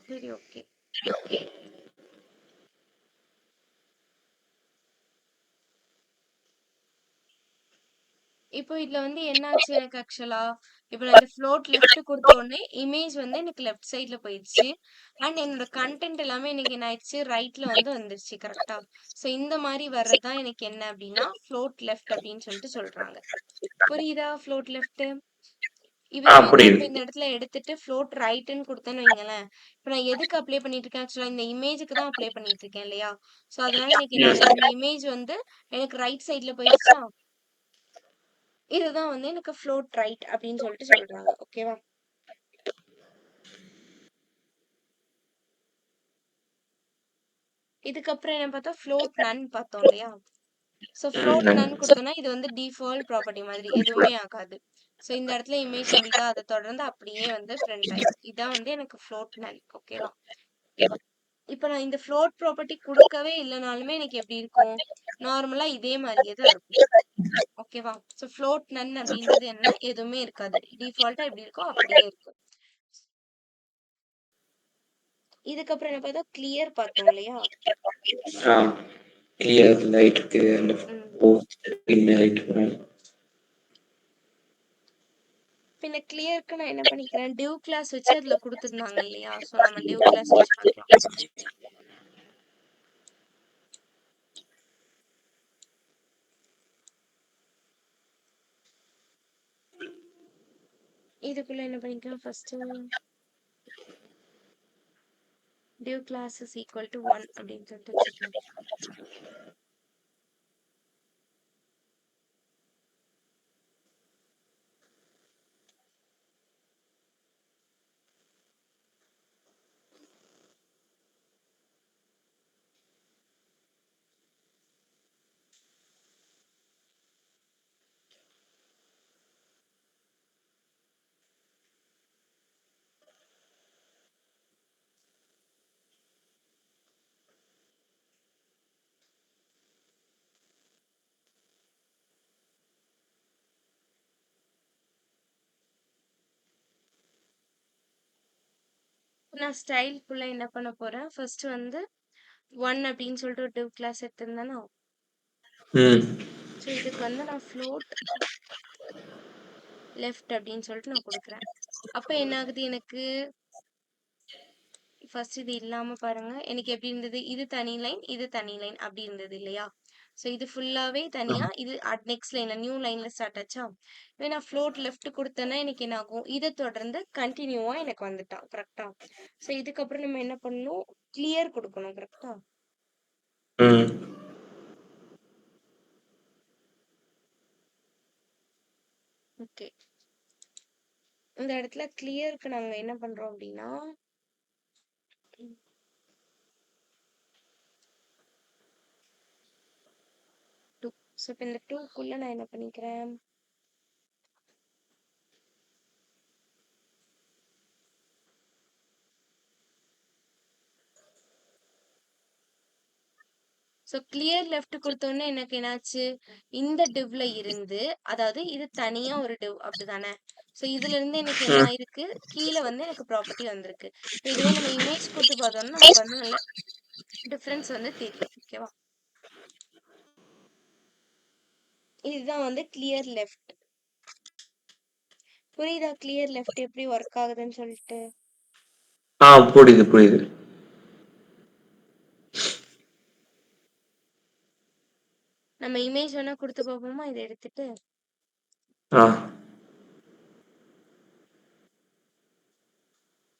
சரி, ஓகே. இப்போ இதுல வந்து என்னாச்சு எனக்கு ஆக்சுவலா? இப்ப நான் இந்த ஃப்ளோட் லெஃப்ட் குடுத்த உடனே இமேஜ் வந்து எனக்கு லெஃப்ட் சைட்ல போயிருச்சு. அண்ட் என்னோட கன்டென்ட் எல்லாமே எனக்கு என்ன ஆயிடுச்சு? ரைட்ல வந்து வந்துருச்சு. கரெக்ட்டா? ஸோ இந்த மாரி வர்றது தான் எனக்கு என்ன அப்டின்னா, ஃப்ளோட் லெஃப்ட் அப்டின்னு சொல்றாங்க. புரியுதா? Float left. ஆ இதுவே வந்து நான் புரியுது. இப்ப இந்த இடத்துல எடுத்துட்டு ஃப்ளோட் ரைட்ன்னு குடுத்தேன்னு வைங்களேன். இப்ப நான் எதுக்கு அப்ளை பண்ணிட்டு இருக்கேன்? ஆக்சுவலா இந்த இமேஜ்க்கு தான் அப்ளை பண்ணிட்டு இருக்கேன் இல்லையா? ஸோ அதனால எனக்கு என்ன ஆகுது? இந்த ம். இமேஜ் வந்து எனக்கு ரைட் சைட்ல போயிருச்சா? இதுதான் வந்து எனக்கு ஃப்ளோட் ரைட் அப்படின்னு சொல்றாங்க. ஓகேவா? இதுக்கப்புறம் என்ன பார்த்தா ஃப்ளோட் நன் பார்த்தோம் இல்லையா? ஸோ ஃப்ளோட் ம். நன் குடுத்தோம்னா, இது வந்து டிஃபால்ட் ப்ராப்பர்ட்டி மாதிரி எதுவுமே ஆகாது. ஸோ இந்த இடத்துல இமேஜ் வந்ததா, அத தொடர்ந்து அப்படியே வந்து பிரிண்ட் ஆயிரும். இதான் வந்து எனக்கு ஃப்ளோட் நன். ஓகேவா? இப்ப நான் இந்த ஃப்ளோட் ப்ராப்பர்ட்டி குடுக்கவே இல்லனாலுமே எனக்கு எப்படி இருக்கும்? நார்மலா இதே மாரியே தான் இருக்கும். ஓகேவா? ஸோ ஃப்ளோட் நன் அப்படின்றது என்ன? எதுவுமே இருக்காது. டிஃபால்ட்டா எப்படி இருக்கோ அப்படியே இருக்கும். இதுக்கப்புறம் என்ன பார்த்தா கிளியர் பார்த்தோம் இல்லையா? ஆ. கிளியர் லைட்டுக்கு அந்த ம். ஓ ரைட். பின்ன கிளியருக்கு நான் என்ன பண்ணிக்கிறேன், டிவ் கிளாஸ் வச்சு அதுல குடுத்துருந்தாங்க இல்லையா? ஸோ நம்ம டிவ் கிளாஸ் வச்சு பார்க்கலாம். இதுக்குள்ள என்ன பண்ணிக்கலாம் first div class is equal to 1 அப்படின்னு சொல்லிட்டு வச்சுக்கலாம். நான் ஸ்டைல்க்குள்ள என்ன பண்ண போறேன், ஃபர்ஸ்ட் வந்து 1 அப்படின்னு சொல்லிட்டு ஒரு டிவ் கிளாஸ் எடுத்திருந்தேனா, ம். ஸோ இதுக்கு வந்து நான் ஃப்ளோட் லெஃப்ட் அப்படின்னு சொல்லிட்டு நான் குடுக்குறேன். அப்ப என்ன ஆகுது எனக்கு, ஃபர்ஸ்ட் இது இல்லாம பாருங்க. எனக்கு எப்படி இருந்தது? இது தனி லைன், இது தனி லைன் அப்படி இருந்தது இல்லையா? ஸோ இது ஃபுல்லாவே தனியா, இது நெக்ஸ்ட் லைன்ல நியூ லைன்ல ஸ்டார்ட் ஆச்சா? இதே நான் ஃப்ளோட் லெஃப்ட் குடுத்தேன்னா எனக்கு என்ன ஆகும்? இத தொடர்ந்து கன்டினியூவா எனக்கு வந்துட்டான். கரெக்ட்டா? ஸோ இதுக்கப்புறம் நம்ம என்ன பண்ணணும்? கிளியர் குடுக்கணும். கரெக்ட்டா? ம். ஓகே. இந்த இடத்துல கிளியருக்கு நாங்க என்ன பண்றோம் அப்படின்னா, ஸோ இப்போ இந்த 2க்குள்ள நான் என்ன பண்ணிக்கிறேன்? ஸோ கிளியர் லெஃப்ட் கொடுத்தோன்னே எனக்கு என்னாச்சு? இந்த டிவ்ல இருந்து, அதாவது இது தனியா ஒரு டிவ் அப்படிதானே? ஸோ இதுல இருந்து எனக்கு என்ன ம். ஆயிருக்கு? கீழே வந்து எனக்கு ப்ராப்பர்ட்டி வந்திருக்கு. இப்போ இதுவே நம்ம இமேஜ் கொடுத்து பார்த்தோம்னா நமக்கு வந்து நல்ல டிஃபரன்ஸ் வந்து தெரியும். ஓகேவா? இதுதான் வந்து கிளியர் லெஃப்ட். புரியுதா? கிளியர் லெஃப்ட் எப்படி ஒர்க் ஆகுதுன்னு சொல்லிட்டு. புரியுது, புரியுது. நம்ம இமேஜ் வேணா கொடுத்து பார்ப்போமா? இதை எடுத்துட்டு ஆ.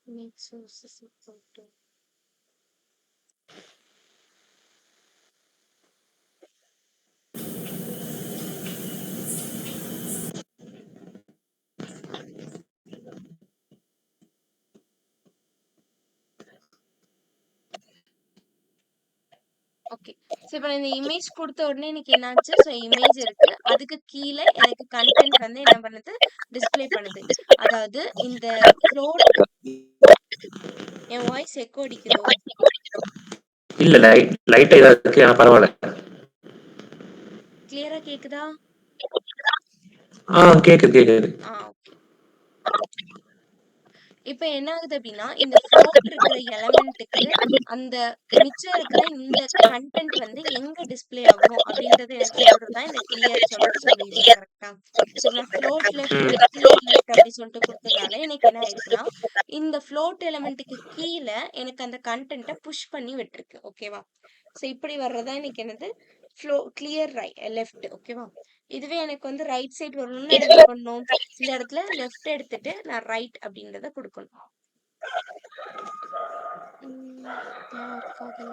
இமேஜ் சோர்சஸ் போட்டு ஓகே. ஸோ இப்போ நான் இந்த இமேஜ் கொடுத்த உடனே எனக்கு என்னாச்சு? ஸோ இமேஜ் இருக்கு. அதுக்கு கீழே எனக்கு கண்டென்ட் வந்து என்ன பண்ணுது? டிஸ்ப்ளே பண்ணுது. அதாவது இந்த ஃப்ளோட் என் வாய்ஸ் எக்கோ அடிக்குதோ? இல்ல லைட்டா இதா இருக்கு. ஆனா பரவால்ல. கிளியரா கேக்குதா? கேக்குது, கேக்குது. ஓகே. இப்ப என்ன ஆகுது அப்படின்னா, இந்த ஃப்ளோட் இருக்கிற எலமெண்ட்டுக்கு அந்த மிச்சம் இருக்கிற இந்த கண்டென்ட் வந்து எங்க டிஸ்ப்ளே ஆகணும் அப்படின்றத எனக்கு சொல்றது தான் இந்த கிளியர் சொல்லிட்டு சொல்லியிருந்தேன். கரெக்ட்டா? ஸோ நான் ஃப்ளோட் லெஃப்ட், ம். கிளியர் லெஃப்ட் அப்படி சொல்லிட்டு குடுத்ததால எனக்கு என்ன ஆயிருக்குன்னா, இந்த ஃப்ளோட் எலமெண்ட்டுக்கு கீழ எனக்கு அந்த கண்டென்ட்ட புஷ் பண்ணி விட்டுருக்கு. ஓகேவா? ஸோ இப்படி வர்றது தான் எனக்கு என்னது? Clear left. ஓகேவா? இதுவே எனக்கு வந்து ரைட் சைடு வரணும்னா நான் என்ன பண்ணணும்? இந்த இடத்துல லெஃப்ட் எடுத்துட்டு நான் ரைட் அப்படின்றத குடுக்கணும். ஏன் ஒர்க் ஆகல?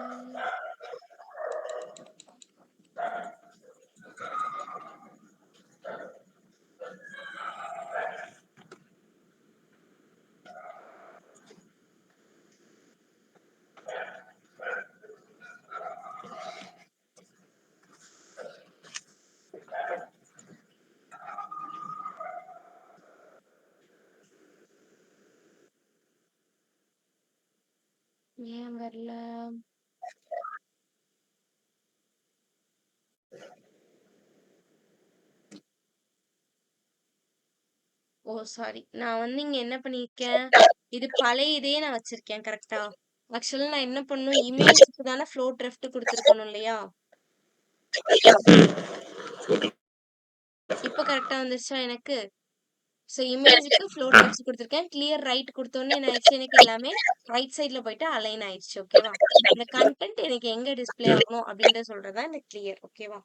ஏன் வரல? சாரி. நான் வந்து இங்க என்ன பண்ணியிருக்கேன்? இது பழைய இதையே நான் வச்சிருக்கேன். கரெக்ட்டா? ஆக்சுவலா நான் என்ன பண்ணணும்? இமேஜ்க்கு தானே ஃப்ளோட் லெஃப்ட் குடுத்துருக்கணும் இல்லையா? இப்ப கரெக்ட்டா வந்துருச்சா எனக்கு? ஸோ இமேஜ்க்கு ஃப்ளோட் ஆ. லெஃப்ட் குடுத்துருக்கேன். கிளியர் ரைட் குடுத்தோனே என்ன ஆயிடுச்சு? எனக்கு எல்லாமே ரைட் சைட்ல போயிட்டு அலைன் ஆயிடுச்சு. ஓகேவா? இந்த கன்டென்ட் எனக்கு எங்க டிஸ்ப்ளே ம். ஆகணும் அப்படின்றத சொல்றது தான் இந்த கிளியர். ஓகேவா?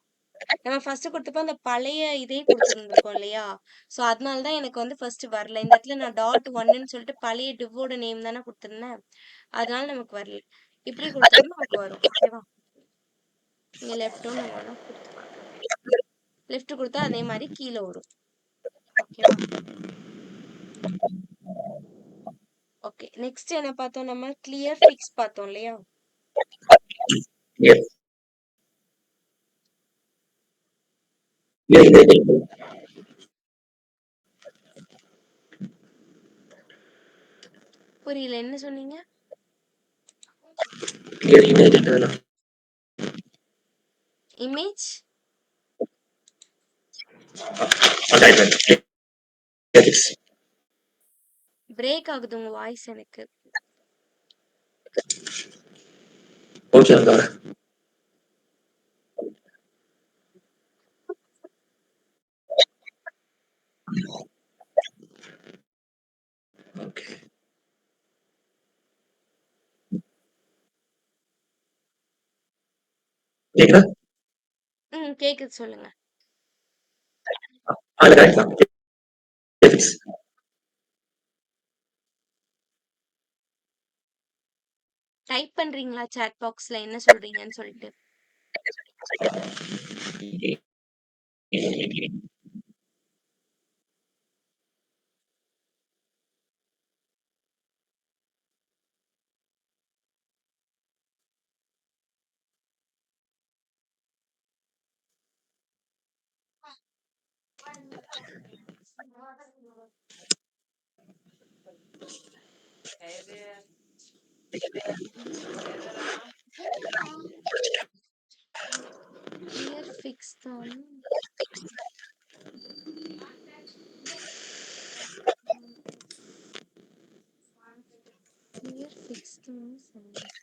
நம்ம ஃபர்ஸ்ட் குடுத்தப்போ அந்த பழைய இதே குடுத்துருந்துருக்கோம் இல்லையா? ஸோ அதனால தான் எனக்கு வந்து ஃபர்ஸ்ட் வரல. இந்த இடத்துல நான் டாட் 1ன்னு சொல்லிட்டு பழைய டிவ்வோட நேம் தானே குடுத்திருந்தேன். அதனால நமக்கு வரல. இப்படி குடுத்தோம்னா நமக்கு வரும். ஓகேவா? இங்க லெஃப்ட்டும் நம்ம வேணா குடுத்து பார்க்கலாம். லெஃப்ட் குடுத்தா அதே மாரி கீழ வரும். ஓகேவா? ஓகே. நெக்ஸ்ட் என்ன பார்த்தோம் நம்ம? கிளியர் ஃபிக்ஸ் பார்த்தோம் இல்லையா? எஸ். புரியல. என்ன சொன்னீங்க? கிளியர் இமேஜ்ன்றதுனா இமேஜ் அதான் கிளியர். பிரேக் ஆகுது உங்க வாய்ஸ் எனக்கு. ஓகே அங்க வரேன். ஓகே. கேக்குதா? கேக்குது சொல்லுங்க. அதுல கரெக்ட் தான். எஸ். டைப் பண்றீங்களா சாட் பாக்ஸ்ல என்ன சொல்றீங்கன்னு சொல்லிட்டு? clear fix தான். clear fix தான் சொன்னேன்.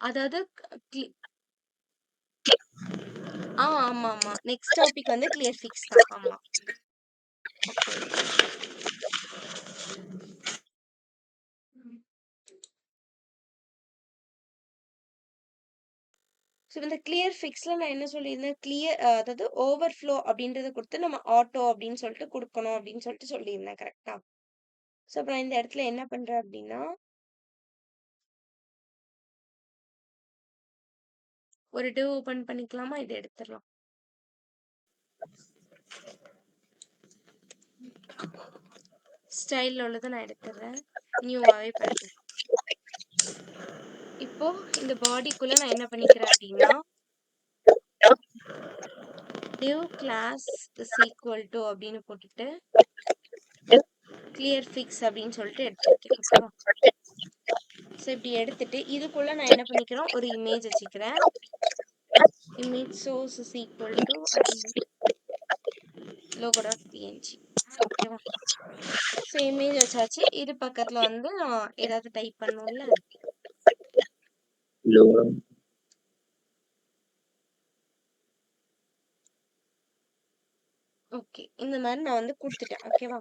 அதாவது ஆமா ஆமா நெக்ஸ்ட் டாபிக் வந்து கிளியர் ஃபிக்ஸ் தான். ஆமா ஓகே ஓகே. ஸோ இந்த கிளியர் ஃபிக்ஸ்ல நான் என்ன சொல்லியிருந்தேன், கிளியர் அதாவது ஓவர்ஃப்ளோ அப்படின்றத கொடுத்து நம்ம ஆட்டோ அப்படின்னு சொல்லிட்டு கொடுக்கணும் அப்படின்னு சொல்லிட்டு சொல்லியிருந்தேன் கரெக்டா. ஸோ அப்ப நான் இந்த இடத்துல என்ன பண்றேன் அப்படின்னா, ஒரு டிவ் ஓபன் பண்ணிக்கலாமா, இதை எடுத்துடலாம். ஸ்டைல் உள்ளதை நான் எடுத்துடுறேன், நியூவாவே பண்றேன். இப்போ இந்த பாடிக்குள்ள நான் என்ன பண்ணிக்கிறேன் அப்படின்னா, div class is equal to அப்படின்னு போட்டுட்டு clear fix அப்படின்னு சொல்லிட்டு எடுத்துருக்கேன். ஓகேவா. ஸோ இப்படி எடுத்துட்டு இதுக்குள்ள நான் என்ன பண்ணிக்கிறேன், ஒரு இமேஜ் வச்சுக்கிறேன். image source is equal to logo.png. ஓகேவா. ஸோ இமேஜ் வச்சாச்சு. இது பக்கத்துல வந்து நான் ஏதாவது டைப் பண்ணும்ல. ஓகே, இந்த மாதிரி நான் வந்து கொடுத்துட்டேன். ஓகேவா.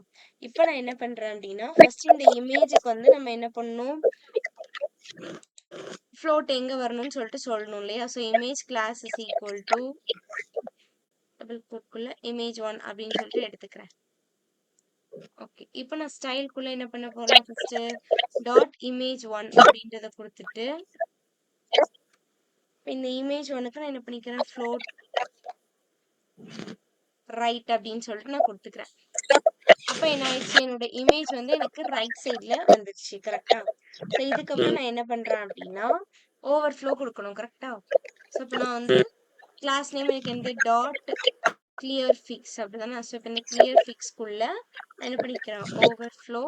இப்போ நான் என்ன பண்றேன் அப்படின்னா, ஃபர்ஸ்ட் இந்த இமேஜுக்கு வந்து நம்ம என்ன பண்ணணும், ஃப்ளோட் எங்க வரணும்னு சொல்லிட்டு சொல்லணும் இல்லையா. So image class is equal to double கோட்குள்ள image1 அப்படின்னு சொல்லிட்டு எடுத்துக்கிறேன். ஓகே, இப்போ நான் ஸ்டைல்குள்ள என்ன பண்ண போறேன், ஃபர்ஸ்ட் டாட் image1 அப்படின்றத கொடுத்துட்டு இந்த image1க்கு நான் என்ன பண்ணிக்கிறேன், ஃப்ளோட் ரைட் அப்படின்னு சொல்லிட்டு நான் கொடுத்துக்கிறேன். அப்ப என்ன ஆயிடுச்சு, என்னோட இமேஜ் வந்து எனக்கு ரைட் சைட்ல வந்துருச்சு. கரெக்டா. ஸோ இதுக்கப்புறம் நான் என்ன பண்றேன் அப்படின்னா, ஓவர்ஃப்ளோ கொடுக்கணும். கரெக்டா. ஸோ இப்போ நான் வந்து கிளாஸ் நேம் எனக்கு எந்த டாட் கிளியர் ஃபிக்ஸ் அப்படிதானே. ஸோ இப்போ இந்த கிளியர் ஃபிக்ஸ்க்குள்ள நான் என்ன பண்ணிக்கிறேன், ஓவர்ஃப்ளோ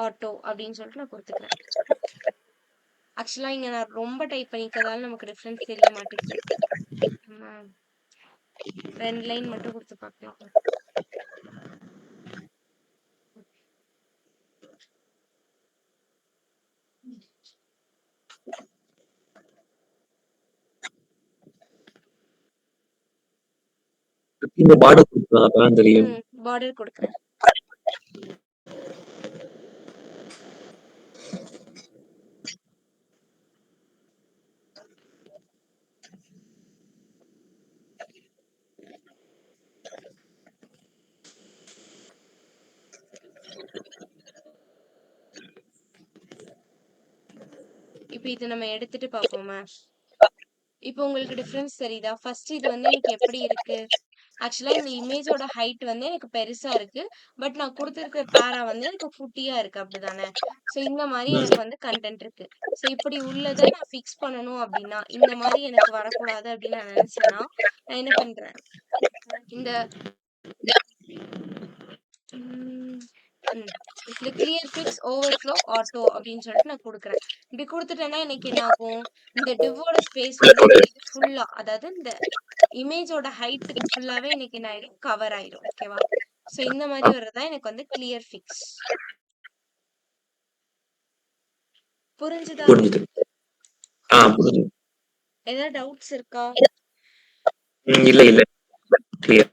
ஆட்டோ அப்படின்னு சொல்லிட்டு நான் கொடுத்துக்கிறேன். ஆக்சுவலா இங்க நான் ரொம்ப டைப் பண்ணிக்கிறதால நமக்கு டிஃபரன்ஸ் தெரிய மாட்டேங்குது. 2 லைன் மட்டும் கொடுத்து பார்க்கலாம். இந்த பார்டர் கொடுக்கலாம், அப்பதான் தெரியும். பார்டர் கொடுக்குறேன். இப்போ இது நம்ம எடுத்துட்டு பார்ப்போமா. இப்போ உங்களுக்கு டிஃபரன்ஸ் தெரியுதா. ஃபர்ஸ்ட் இது வந்து எனக்கு எப்படி இருக்கு, ஆக்சுவலா இந்த இமேஜோட ஹைட் வந்து எனக்கு பெருசா இருக்கு. பட் நான் கொடுத்துருக்கிற பேரா வந்து எனக்கு குட்டியா இருக்கு. அப்படிதானே. ஸோ இந்த மாதிரி எனக்கு வந்து கண்டென்ட் இருக்கு. ஸோ இப்படி உள்ளதை நான் ஃபிக்ஸ் பண்ணணும் அப்படின்னா, இந்த மாதிரி எனக்கு வரக்கூடாது அப்படின்னு நான் நினைச்சேன்னா நான் என்ன பண்றேன், இந்த இந்த கிளியர் ஃபிக்ஸ் ஓவர்ஃப்ளோ ஆட்டோ அப்படின்னு சொல்லிட்டு நான் கொடுக்குறேன். இப்படி கொடுத்துட்டேன்னா எனக்கு என்ன ஆகும், இந்த டிவோட ஸ்பேஸ் வந்து எனக்கு ஃபுல்லா, அதாவது இந்த இமேஜோட ஹைட்டுக்கு ஃபுல்லாவே எனக்கு என்ன ஆயிடும், கவர் ஆயிடும். ஓகேவா. ஸோ இந்த மாதிரி வர்றதா எனக்கு வந்து கிளியர் ஃபிக்ஸ். புரிஞ்சுதா. ஏதாவது டவுட்ஸ் இருக்கா. இல்ல இல்ல கிளியர்.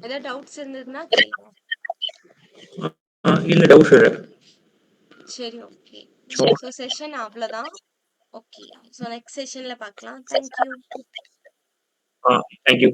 ஏதாவது டவுட்ஸ் இருந்ததுன்னா கேளுங்க. இல்ல டவுட்ஸ் இல்ல. சரி ஓகே. ஸோ செஷன் அவ்வளோதான். ஓகே, ஸோ நெக்ஸ்ட் செஷன்ல பார்க்கலாம். தேங்க்யூ. தேங்க்யூ.